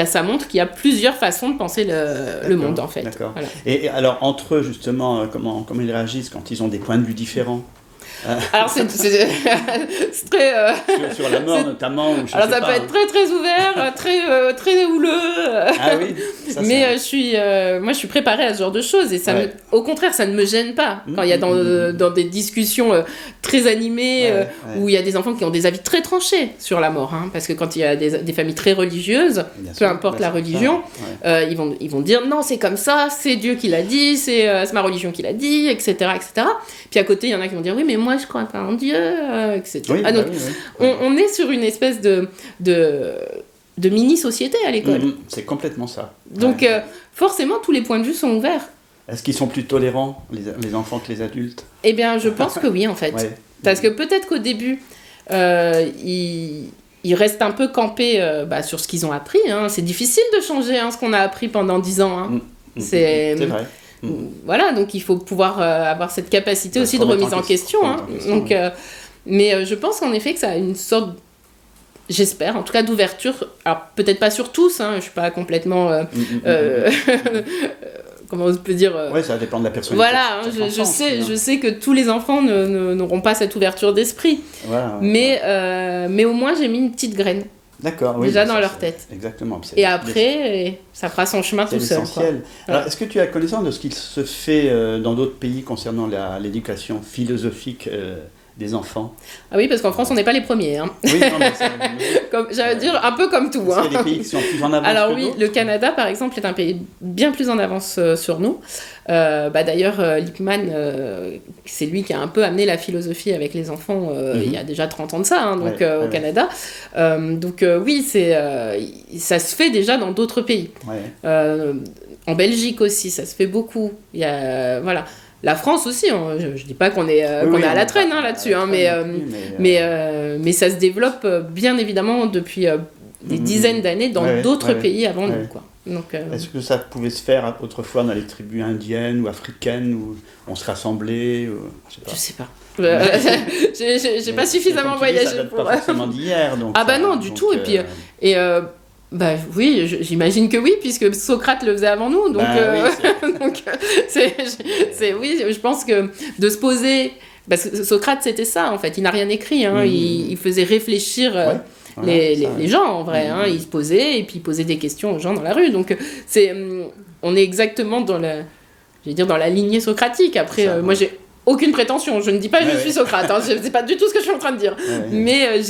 S2: ça montre qu'il y a plusieurs façons de penser le monde, en fait.
S1: D'accord. Voilà. Et alors, entre eux, justement, comment ils réagissent quand ils ont des points de vue différents?
S2: Alors c'est très
S1: sur la mort notamment, ou
S2: alors ça peut être très très ouvert, très houleux,
S1: ah oui,
S2: mais moi je suis préparée à ce genre de choses, et au contraire ça ne me gêne pas quand il y a dans des discussions très animées où il y a des enfants qui ont des avis très tranchés sur la mort, parce que quand il y a des familles très religieuses, peu importe la religion, ils vont dire non, c'est comme ça, c'est Dieu qui l'a dit, c'est ma religion qui l'a dit, etc. Puis à côté il y en a qui vont dire oui mais moi je crois pas en Dieu, etc. Donc on est sur une espèce de mini-société à l'école.
S1: C'est complètement ça.
S2: Donc forcément tous les points de vue sont ouverts.
S1: Est-ce qu'ils sont plus tolérants, les enfants, que les adultes?
S2: Eh bien je pense que oui en fait. Parce que peut-être qu'au début ils restent un peu campés sur ce qu'ils ont appris. C'est difficile de changer ce qu'on a appris pendant 10 ans.
S1: C'est vrai.
S2: Voilà, donc il faut pouvoir avoir cette capacité aussi de remise en question. Donc, mais je pense en effet que ça a une sorte, j'espère, en tout cas d'ouverture. Alors peut-être pas sur tous, je suis pas complètement... comment on peut dire
S1: ça dépend de la personnalité.
S2: Voilà, je sais que tous les enfants n'auront pas cette ouverture d'esprit. Mais au moins j'ai mis une petite graine.
S1: D'accord, oui.
S2: Déjà dans leur tête.
S1: Exactement.
S2: Et après, ça fera son chemin tout seul.
S1: C'est essentiel. Alors, est-ce que tu as connaissance de ce qu'il se fait dans d'autres pays concernant l'éducation philosophique des enfants?
S2: Ah oui, parce qu'en France, on n'est pas les premiers.
S1: Oui, non, mais
S2: j'allais dire, un peu comme tout.
S1: Est-ce qu'il y a des pays qui sont plus en avance?
S2: Alors oui, le Canada, par exemple, est un pays bien plus en avance sur nous. D'ailleurs, Lippmann, c'est lui qui a un peu amené la philosophie avec les enfants il y a déjà 30 ans de ça, au Canada. Oui, ça se fait déjà dans d'autres pays. En Belgique aussi, ça se fait beaucoup. Il y a, voilà. La France aussi, je dis pas qu'on est à la traîne là-dessus, mais ça se développe bien évidemment depuis des dizaines d'années dans d'autres pays avant nous, quoi. Donc,
S1: est-ce que ça pouvait se faire autrefois dans les tribus indiennes ou africaines où on se rassemblait
S2: Je sais pas. J'ai pas suffisamment voyagé
S1: ça date pas forcément d'hier. Donc
S2: non, du tout. Oui, j'imagine que oui, puisque Socrate le faisait avant nous. Donc, je pense que de se poser... Parce que Socrate, c'était ça, en fait. Il n'a rien écrit. Il faisait réfléchir les gens, en vrai. Il se posait, et puis il posait des questions aux gens dans la rue. Donc, on est exactement dans la lignée socratique. Après, moi, j'ai aucune prétention. Je ne dis pas que je suis Socrate. C'est pas du tout ce que je suis en train de dire. Mais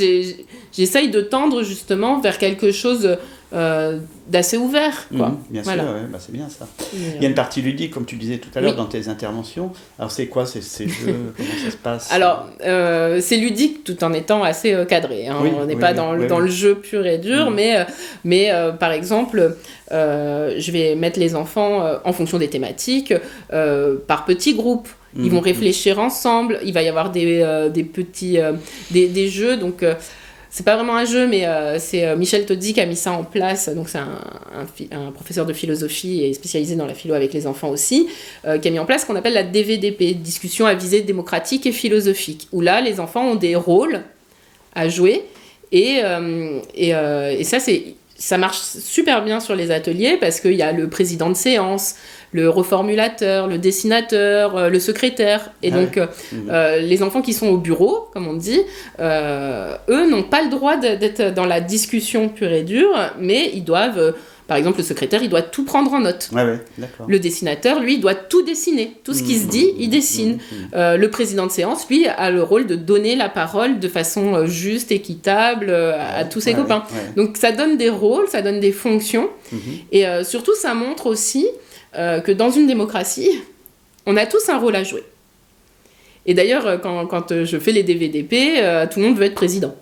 S2: j'essaye de tendre, justement, vers quelque chose d'assez ouvert, quoi.
S1: Bien sûr, c'est bien ça. Il y a une partie ludique, comme tu disais tout à l'heure, dans tes interventions. Alors, c'est quoi ces jeux? Comment ça se passe?
S2: Alors, c'est ludique tout en étant assez cadré. On n'est pas dans le jeu pur et dur, mais par exemple, je vais mettre les enfants en fonction des thématiques, par petits groupes. Ils vont réfléchir ensemble. Il va y avoir des petits des jeux, donc... c'est pas vraiment un jeu, mais c'est Michel Tozzi qui a mis ça en place. Donc c'est un professeur de philosophie et spécialisé dans la philo avec les enfants aussi, qui a mis en place ce qu'on appelle la DVDP, discussion à visée démocratique et philosophique, où là les enfants ont des rôles à jouer et ça ça marche super bien sur les ateliers parce qu'il y a le président de séance, le reformulateur, le dessinateur, le secrétaire. Et donc, les enfants qui sont au bureau, comme on dit, eux n'ont pas le droit d'être dans la discussion pure et dure, mais ils doivent... par exemple, le secrétaire, il doit tout prendre en note.
S1: D'accord.
S2: Le dessinateur, lui, il doit tout dessiner. Tout ce qui se dit, il dessine. Le président de séance, lui, a le rôle de donner la parole de façon juste, équitable à tous ses copains. Donc, ça donne des rôles, ça donne des fonctions. Et surtout, ça montre aussi que dans une démocratie, on a tous un rôle à jouer. Et d'ailleurs, quand je fais les DVDP, tout le monde veut être président.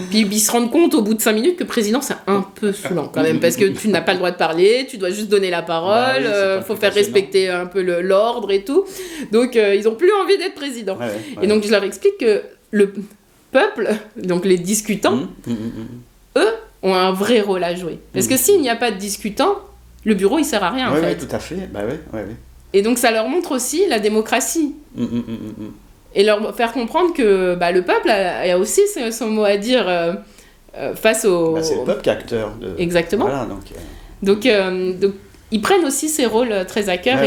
S2: Puis ils se rendent compte au bout de 5 minutes que président, c'est un peu saoulant quand même, parce que tu n'as pas le droit de parler, tu dois juste donner la parole, faut faire respecter un peu l'ordre et tout. Donc ils n'ont plus envie d'être président. Et donc je leur explique que le peuple, donc les discutants, eux, ont un vrai rôle à jouer. Parce que s'il n'y a pas de discutants, le bureau, il sert à rien en fait.
S1: Oui, tout à fait.
S2: Et donc ça leur montre aussi la démocratie. Et leur faire comprendre que le peuple a aussi son mot à dire face au...
S1: c'est le peuple qui est acteur.
S2: Exactement.
S1: Voilà,
S2: donc, ils prennent aussi ces rôles très à cœur.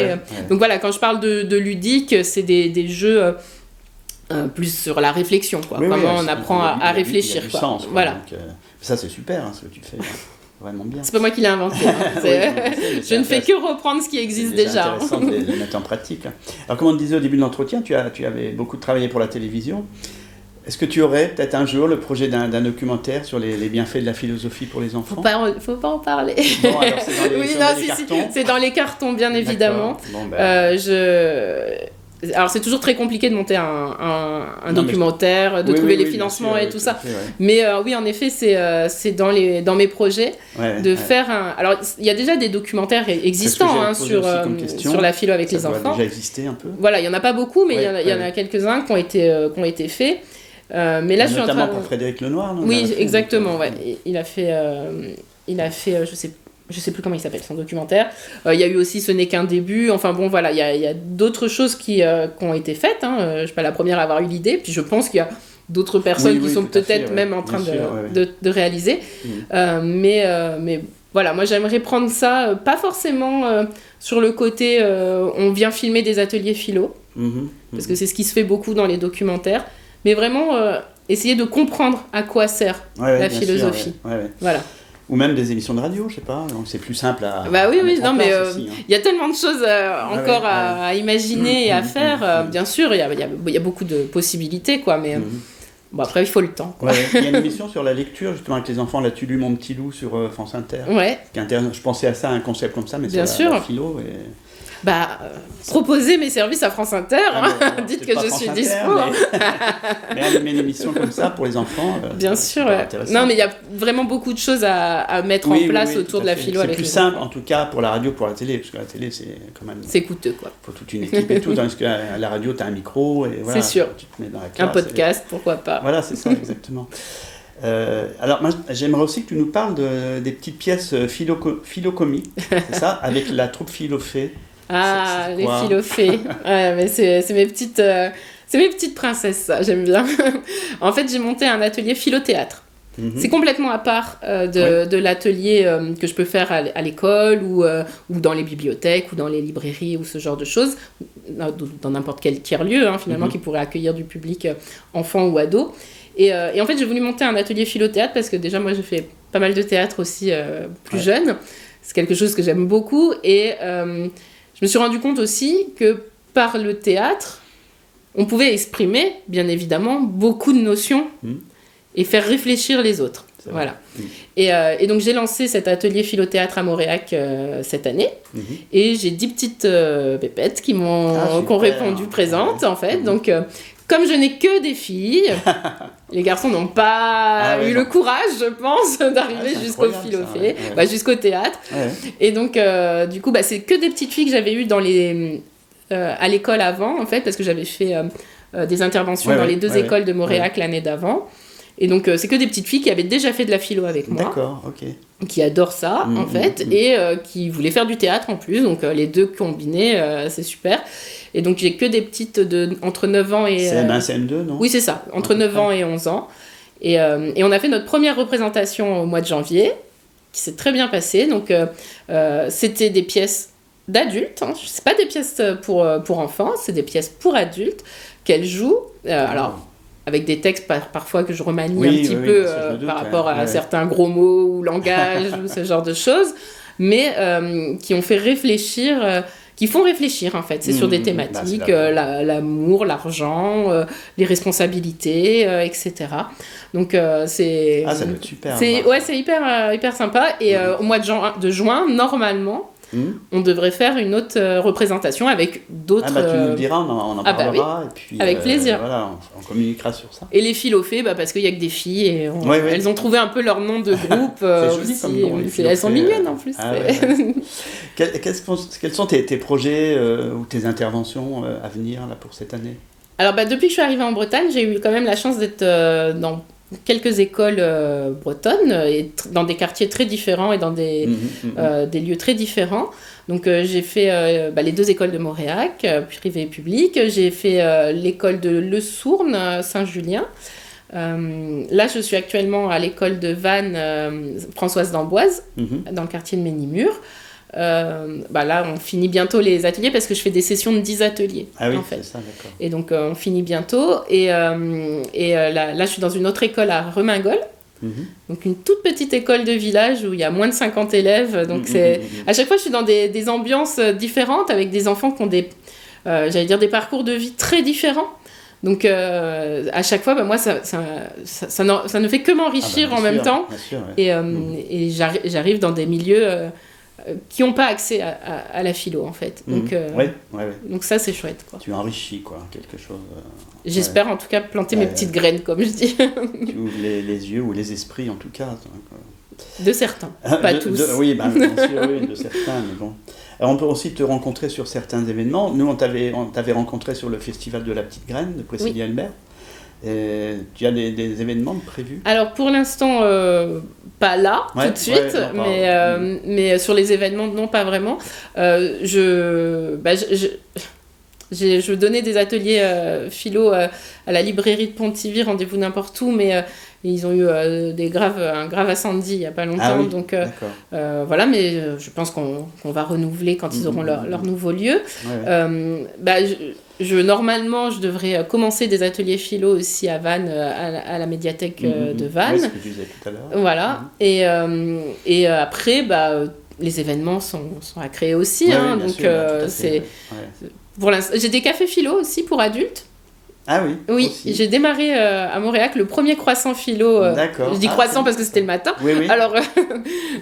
S2: Donc voilà, quand je parle de ludique, c'est des jeux plus sur la réflexion, quoi. Comment on apprend à réfléchir.
S1: Il y a du sens, quoi.
S2: Voilà.
S1: Donc, ça, c'est super, ce que tu fais. Vraiment bien.
S2: C'est pas moi qui l'ai inventé. Je ne fais que reprendre ce qui existe déjà.
S1: C'est intéressant de le mettre en pratique. Alors, comme on te disait au début de l'entretien, tu avais beaucoup travaillé pour la télévision. Est-ce que tu aurais peut-être un jour le projet d'un documentaire sur les bienfaits de la philosophie pour les enfants ?
S2: Faut pas en parler.
S1: Bon, alors c'est dans les cartons.
S2: C'est dans les cartons, bien évidemment.
S1: Bon,
S2: Alors c'est toujours très compliqué de monter un documentaire, de trouver les financements et tout ça.
S1: Fait,
S2: Mais oui, en effet, c'est dans mes projets de faire un... Alors il y a déjà des documentaires existants sur la philo avec les enfants.
S1: Ça doit déjà exister un peu.
S2: Voilà, il n'y en a pas beaucoup, mais il y en a quelques-uns qui ont été faits. Mais là, je suis en train...
S1: Notamment pour Frédéric Lenoir, non ?
S2: Oui, exactement, ouais. Il a fait, je sais plus comment il s'appelle, son documentaire. Il y a eu aussi Ce n'est qu'un début. Enfin bon, voilà, il y a d'autres choses qui ont été faites. Je suis pas la première à avoir eu l'idée. Puis je pense qu'il y a d'autres personnes qui sont peut-être même en train de réaliser. Mais voilà, moi j'aimerais prendre ça, pas forcément sur le côté on vient filmer des ateliers philo, parce que c'est ce qui se fait beaucoup dans les documentaires, mais vraiment essayer de comprendre à quoi sert la philosophie. Voilà.
S1: Ou même des émissions de radio, je sais pas, donc c'est plus simple à...
S2: oui, non, mais il y a tellement de choses encore à imaginer et à faire. Bien sûr, il y a beaucoup de possibilités, quoi, mais bon, après, il faut le temps, quoi.
S1: Il y a une émission sur la lecture, justement, avec les enfants, L'as-tu lu mon petit loup sur France Inter. Qui est intéressant. Je pensais à ça, un concept comme ça, mais sur la philo.
S2: Proposez mes services à France Inter, dites que je suis dispo.
S1: Mais animer une émission comme ça pour les enfants,
S2: bien sûr. Non, mais il y a vraiment beaucoup de choses à mettre en place autour de la philo.
S1: C'est plus simple, en tout cas, pour la radio, pour la télé, parce que la télé, c'est quand même...
S2: C'est coûteux, quoi.
S1: Il faut toute une équipe et tout, tandis que la radio, tu as un micro, et voilà.
S2: C'est sûr.
S1: Tu te mets dans la classe,
S2: un podcast, pourquoi pas.
S1: Voilà, c'est ça, exactement. Alors, moi, j'aimerais aussi que tu nous parles des petites pièces philo-comiques, c'est ça, avec la troupe Philofée.
S2: Ah, les Philofées. Mais c'est mes petites princesses, ça, j'aime bien. En fait, j'ai monté un atelier philo-théâtre. C'est complètement à part de l'atelier que je peux faire à l'école ou dans les bibliothèques ou dans les librairies ou ce genre de choses, dans n'importe quel tiers-lieu, finalement, qui pourrait accueillir du public enfant ou ado. Et en fait, j'ai voulu monter un atelier philo-théâtre parce que déjà, moi, j'ai fait pas mal de théâtre aussi plus jeune. C'est quelque chose que j'aime beaucoup. Et je me suis rendu compte aussi que par le théâtre, on pouvait exprimer, bien évidemment, beaucoup de notions et faire réfléchir les autres. Voilà. Et donc, j'ai lancé cet atelier philo-théâtre à Montréal cette année. Et j'ai 10 petites pépettes qui ont répondu présentes, en fait. Donc, comme je n'ai que des filles, les garçons n'ont pas eu le courage, je pense, d'arriver jusqu'au Philofée, jusqu'au théâtre. Et donc, du coup, c'est que des petites filles que j'avais eues à l'école avant, en fait, parce que j'avais fait des interventions dans les deux écoles de Montréal l'année d'avant. Et donc, c'est que des petites filles qui avaient déjà fait de la philo avec moi.
S1: D'accord, ok.
S2: Qui adorent ça, en fait, et qui voulaient faire du théâtre en plus. Donc, les deux combinés, c'est super. Et donc, j'ai que des petites entre 9 ans et...
S1: CM1, CM2, non ?
S2: Oui, c'est ça, entre 9 ans et 11 ans. Et on a fait notre première représentation au mois de janvier, qui s'est très bien passée. Donc, c'était des pièces d'adultes. C'est pas des pièces pour enfants, c'est des pièces pour adultes qu'elles jouent. Alors, avec des textes parfois que je remanie un petit peu par rapport à certains gros mots ou langage ou ce genre de choses, mais qui ont fait réfléchir... qui font réfléchir, en fait. C'est sur des thématiques, l'amour, l'argent, les responsabilités, etc. Donc, c'est...
S1: Ah, ça doit être super.
S2: C'est hyper sympa. Et au mois de juin, normalement, on devrait faire une autre représentation avec d'autres...
S1: tu nous le diras, on en parlera.
S2: Oui.
S1: Et puis,
S2: avec plaisir.
S1: Voilà, on communiquera sur ça.
S2: Et les Philophées, parce qu'il n'y a que des filles, et elles ont trouvé un peu leur nom de groupe
S1: c'est
S2: aussi.
S1: Joli comme nom,
S2: Elles sont mignonnes en plus.
S1: Quels sont tes projets ou tes interventions à venir là, pour cette année ?
S2: Alors depuis que je suis arrivée en Bretagne, j'ai eu quand même la chance d'être dans quelques écoles bretonnes et dans des quartiers très différents et dans des lieux très différents. Donc j'ai fait les 2 écoles de Moréac, privée et publique. J'ai fait l'école de Le Sourne, Saint-Julien. Là, je suis actuellement à l'école de Vannes, Françoise d'Amboise, dans le quartier de Ménimur. Là, on finit bientôt les ateliers parce que je fais des sessions de 10 ateliers.
S1: Ah oui,
S2: en fait.
S1: c'est ça, d'accord.
S2: Et donc, on finit bientôt. Et là, je suis dans une autre école à Remingol. Donc, une toute petite école de village où il y a moins de 50 élèves. Donc, à chaque fois, je suis dans des ambiances différentes avec des enfants qui ont des parcours de vie très différents. Donc, à chaque fois, moi, ça ne fait que m'enrichir en même temps.
S1: Bien sûr, ouais.
S2: Et j'arrive dans des milieux qui n'ont pas accès à la philo, en fait. Donc, donc ça, c'est chouette, quoi.
S1: Tu enrichis, quoi, quelque chose.
S2: J'espère, en tout cas, planter mes petites graines, comme je dis.
S1: Tu ouvres les yeux ou les esprits, en tout cas.
S2: De certains, pas tous.
S1: Oui, bien sûr, oui, de certains, mais bon. Alors, on peut aussi te rencontrer sur certains événements. Nous, on t'avait rencontré sur le festival de la petite graine de Précilly-Albert. Tu as des événements prévus ? Alors, pour l'instant,
S2: pas là, tout de suite, mais sur les événements, non, pas vraiment. Je donnais des ateliers philo à la librairie de Pontivy, rendez-vous n'importe où, mais ils ont eu un grave incendie il n'y a pas longtemps. Donc voilà, mais je pense qu'on va renouveler quand ils auront leur nouveau lieu. Normalement, je devrais commencer des ateliers philo aussi à Vannes, à la médiathèque de Vannes.
S1: Oui, ce que tu disais tout à l'heure.
S2: Voilà, et après, les événements sont à créer aussi. Pour l'instant, j'ai des cafés philo aussi pour adultes.
S1: Ah oui.
S2: Oui,
S1: aussi.
S2: J'ai démarré à Montréal le premier croissant philo.
S1: D'accord.
S2: Je dis croissant parce que c'était le matin.
S1: Oui.
S2: Alors,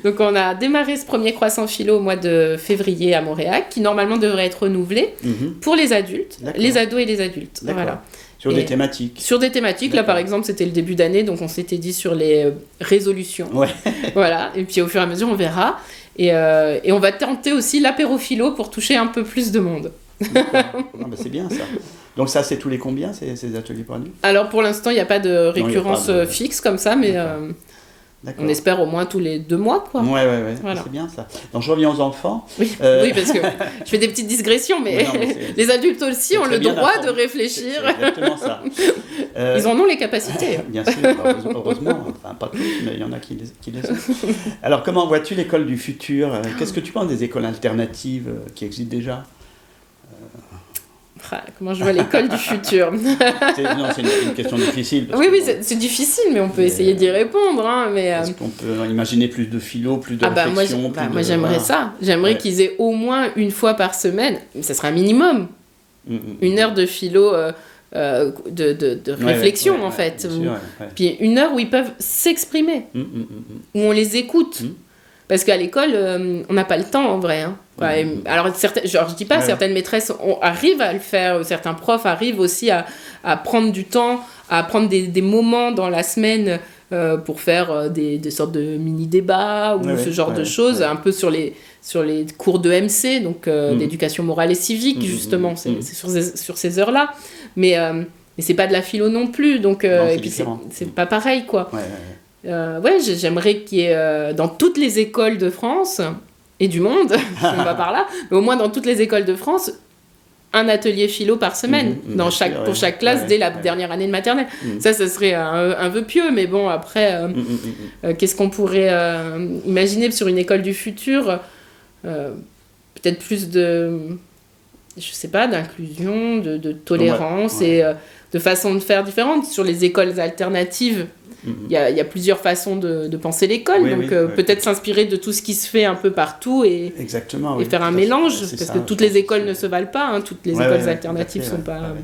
S2: donc on a démarré ce premier croissant philo au mois de février à Montréal, qui normalement devrait être renouvelé pour les adultes, les ados et les adultes. Voilà.
S1: Sur des thématiques.
S2: Sur des thématiques. Là, par exemple, c'était le début d'année, donc on s'était dit sur les résolutions.
S1: Ouais.
S2: Voilà. Et puis au fur et à mesure, on verra. Et on va tenter aussi l'apéro philo pour toucher un peu plus de monde.
S1: C'est bien ça. Donc ça, c'est tous les combien, ces ateliers pour adultes ?
S2: Alors pour l'instant, il n'y a pas de récurrence fixe comme ça, mais on espère au moins tous les 2 mois, quoi.
S1: Ouais.
S2: Voilà.
S1: C'est bien ça. Donc je reviens aux enfants.
S2: Oui, parce que je fais des petites digressions, mais les adultes aussi ont le droit de réfléchir.
S1: C'est exactement ça.
S2: Ils en ont les capacités.
S1: Bien sûr, heureusement. Enfin, pas tous, mais il y en a qui les ont. Alors comment vois-tu l'école du futur ? Qu'est-ce que tu penses des écoles alternatives qui existent déjà ?
S2: Comment je vois l'école du futur ?
S1: C'est une question difficile.
S2: Oui, c'est difficile, mais on peut essayer d'y répondre.
S1: Est-ce qu'on peut imaginer plus de philo, plus de réflexion
S2: moi, j'aimerais ça. J'aimerais qu'ils aient au moins une fois par semaine, ça serait un minimum, 1 heure de philo de réflexion, en fait. Puis 1 heure où ils peuvent s'exprimer, où on les écoute. Parce qu'à l'école, on n'a pas le temps, en vrai. Alors, je dis pas, certaines maîtresses arrivent à le faire, certains profs arrivent aussi à prendre du temps, à prendre des moments dans la semaine pour faire des sortes de mini-débats ou ce genre de choses, un peu sur les cours de MC, donc d'éducation morale et civique, justement, c'est sur ces heures-là. Mais c'est pas de la philo non plus, donc, et puis c'est pas pareil, quoi. J'aimerais qu'il y ait dans toutes les écoles de France et du monde, on va par là, mais au moins dans toutes les écoles de France, un atelier philo par semaine, pour chaque classe dès la dernière année de maternelle. Ça serait un vœu pieux, mais bon, après, qu'est-ce qu'on pourrait imaginer sur une école du futur ? Peut-être plus d'inclusion, de tolérance et de façons de faire différentes. Sur les écoles alternatives, il y a plusieurs façons de penser l'école, peut-être s'inspirer de tout ce qui se fait un peu partout et faire un mélange, parce que toutes les écoles ne se valent pas, toutes les écoles alternatives ne sont pas...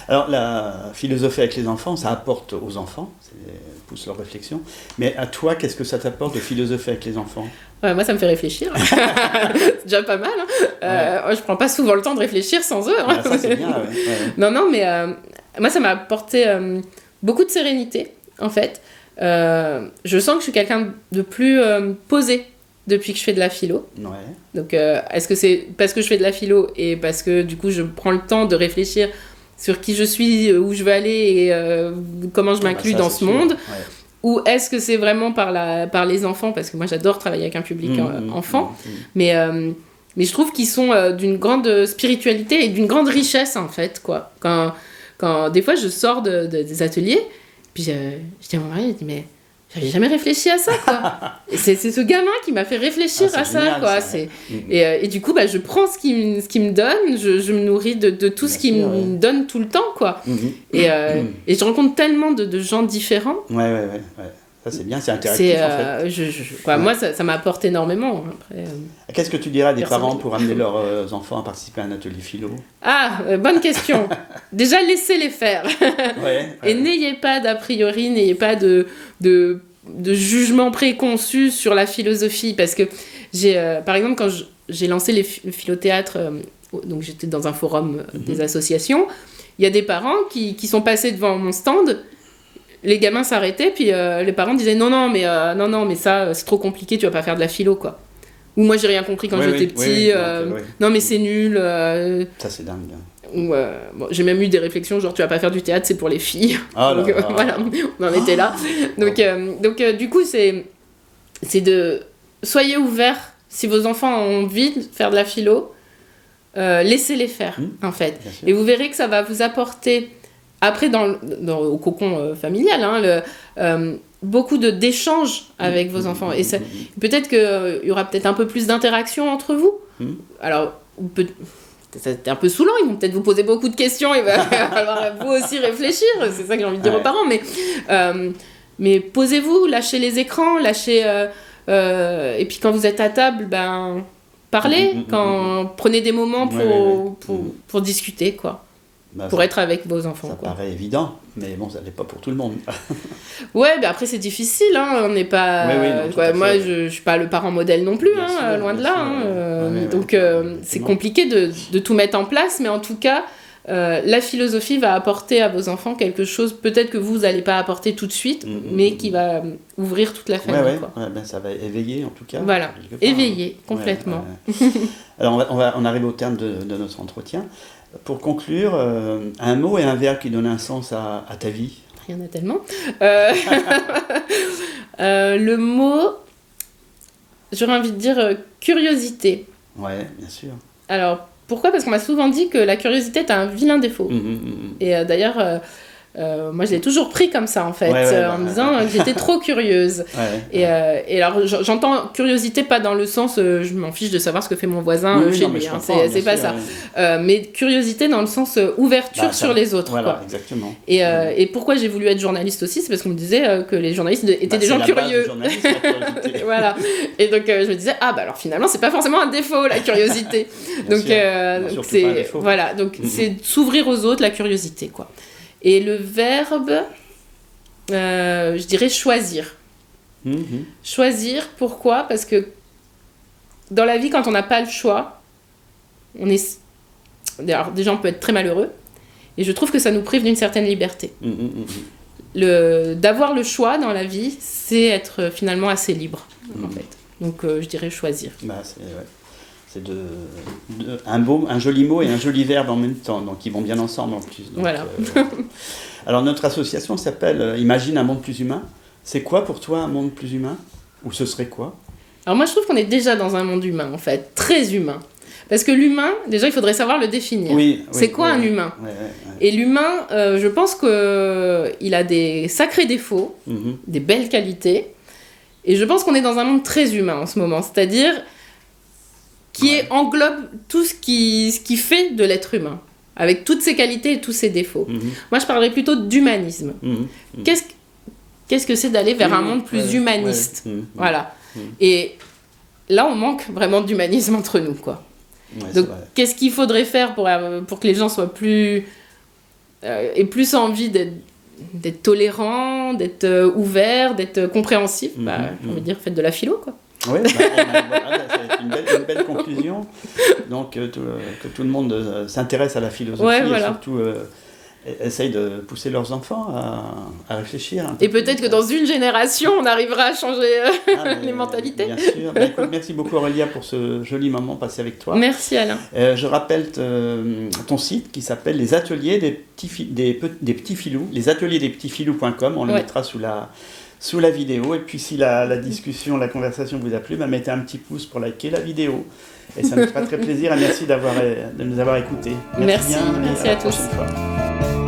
S1: Alors la philosophie avec les enfants, ça apporte aux enfants, poussent leur réflexion. Mais à toi, qu'est-ce que ça t'apporte de philosopher avec les enfants?
S2: Ouais, moi, ça me fait réfléchir. C'est déjà pas mal. Hein. Je prends pas souvent le temps de réfléchir sans eux. Hein.
S1: Ça, c'est bien. Ouais.
S2: Non, mais moi, ça m'a apporté beaucoup de sérénité, en fait. Je sens que je suis quelqu'un de plus posé depuis que je fais de la philo.
S1: Ouais.
S2: Donc, est-ce que c'est parce que je fais de la philo et parce que, du coup, je prends le temps de réfléchir sur qui je suis, où je veux aller et comment je m'inclus dans ce monde? Ou est-ce que c'est vraiment par les enfants? Parce que moi, j'adore travailler avec un public enfant. Mais je trouve qu'ils sont d'une grande spiritualité et d'une grande richesse, en fait, quoi. Quand des fois, je sors des ateliers, puis je dis à mon mari, mais j'avais jamais réfléchi à ça, quoi. Et c'est ce gamin qui m'a fait réfléchir à ça, génial, quoi. Ça. Et du coup, je prends ce qu'il me donne, je me nourris de tout ce qu'il me donne tout le temps, quoi. Et je rencontre tellement de gens différents.
S1: Ouais. Ça, c'est bien, c'est interactif, en fait.
S2: Moi, ça m'apporte énormément. Après,
S1: qu'est-ce que tu dirais à des parents pour amener leurs enfants à participer à un atelier philo?
S2: Bonne question. Déjà, laissez-les faire. Et n'ayez pas d'a priori, n'ayez pas de jugement préconçu sur la philosophie. Parce que, par exemple, quand j'ai lancé le philothéâtre, donc j'étais dans un forum des associations, il y a des parents qui sont passés devant mon stand. Les gamins s'arrêtaient, puis les parents disaient non, mais ça, c'est trop compliqué, tu vas pas faire de la philo, quoi. Ou moi, j'ai rien compris quand j'étais petit, non, mais c'est nul.
S1: Ça, c'est dingue.
S2: Ou, j'ai même eu des réflexions, genre, tu vas pas faire du théâtre, c'est pour les filles. Donc, voilà, on en était là. Donc, du coup, c'est de... Soyez ouverts, si vos enfants ont envie de faire de la philo, laissez-les faire, en fait. Et vous verrez que ça va vous apporter... Après, au cocon familial, beaucoup d'échanges avec vos enfants. Et peut-être qu'il y aura peut-être un peu plus d'interaction entre vous. Alors, c'est un peu saoulant, ils vont peut-être vous poser beaucoup de questions, il va falloir vous aussi réfléchir, c'est ça que j'ai envie de dire aux parents. Mais posez-vous, lâchez les écrans, et puis quand vous êtes à table, parlez, prenez des moments pour discuter, quoi. Pour être avec vos enfants.
S1: Ça paraît évident, mais bon, ça n'est pas pour tout le monde.
S2: Après c'est difficile, hein, on n'est pas... moi, je ne suis pas le parent modèle non plus, loin de là. Donc, c'est compliqué de tout mettre en place, mais en tout cas, la philosophie va apporter à vos enfants quelque chose, peut-être que vous n'allez pas apporter tout de suite, mais qui va ouvrir toute la famille.
S1: Ça va éveiller, en tout cas.
S2: Voilà, éveiller, complètement.
S1: Alors, on arrive au terme de notre entretien. Pour conclure, un mot et un verbe qui donnent un sens à ta vie.
S2: Il y en a tellement. Le mot, j'aurais envie de dire curiosité.
S1: Ouais, bien sûr.
S2: Alors, pourquoi ? Parce qu'on m'a souvent dit que la curiosité est un vilain défaut. Et d'ailleurs... moi je l'ai toujours pris comme ça en fait, en me disant que j'étais trop curieuse. Et alors j'entends curiosité pas dans le sens je m'en fiche de savoir ce que fait mon voisin chez lui, c'est pas ça. Mais curiosité dans le sens ouverture sur les autres.
S1: Voilà,
S2: quoi.
S1: Exactement.
S2: Et pourquoi j'ai voulu être journaliste aussi, c'est parce qu'on me disait que les journalistes étaient des gens curieux. Voilà. Et donc je me disais alors finalement c'est pas forcément un défaut la curiosité. Donc c'est voilà, donc c'est s'ouvrir aux autres, la curiosité quoi. Et le verbe, je dirais choisir. Choisir, pourquoi ? Parce que dans la vie, quand on n'a pas le choix, alors déjà on peut être très malheureux, et je trouve que ça nous prive d'une certaine liberté. D'avoir le choix dans la vie, c'est être finalement assez libre, en fait. Donc je dirais choisir.
S1: C'est un joli mot et un joli verbe en même temps, donc ils vont bien ensemble en plus. Donc,
S2: voilà.
S1: Alors notre association s'appelle Imagine un monde plus humain. C'est quoi pour toi un monde plus humain ? Ou ce serait quoi ?
S2: Alors moi je trouve qu'on est déjà dans un monde humain en fait, très humain. Parce que l'humain, déjà il faudrait savoir le définir. C'est quoi un humain ? Et l'humain, je pense qu'il a des sacrés défauts, des belles qualités. Et je pense qu'on est dans un monde très humain en ce moment, c'est-à-dire... qui englobe tout ce qui fait de l'être humain, avec toutes ses qualités et tous ses défauts. Moi, je parlerais plutôt d'humanisme. Qu'est-ce que c'est d'aller vers un monde plus humaniste ? Voilà. Et là, on manque vraiment d'humanisme entre nous, quoi. Donc, qu'est-ce qu'il faudrait faire pour que les gens soient plus... aient plus envie d'être tolérant, d'être ouvert, d'être compréhensif. J'ai envie de dire, faites de la philo, quoi.
S1: Oui, voilà, c'est une belle conclusion. Donc, que tout le monde s'intéresse à la philosophie et surtout essaye de pousser leurs enfants à réfléchir.
S2: Et peut-être que dans une génération, on arrivera à changer les mentalités.
S1: Bien sûr. Écoute, merci beaucoup Aurélia pour ce joli moment passé avec toi.
S2: Merci Alain.
S1: Je rappelle ton site qui s'appelle les ateliers des petits filous, lesateliers-des-petits-filous.com. On le mettra sous la vidéo. Et puis si la discussion, la conversation vous a plu, mettez un petit pouce pour liker la vidéo. Et ça nous fera très plaisir. Et merci de nous avoir écoutés.
S2: Merci à tous.
S1: Prochaine fois.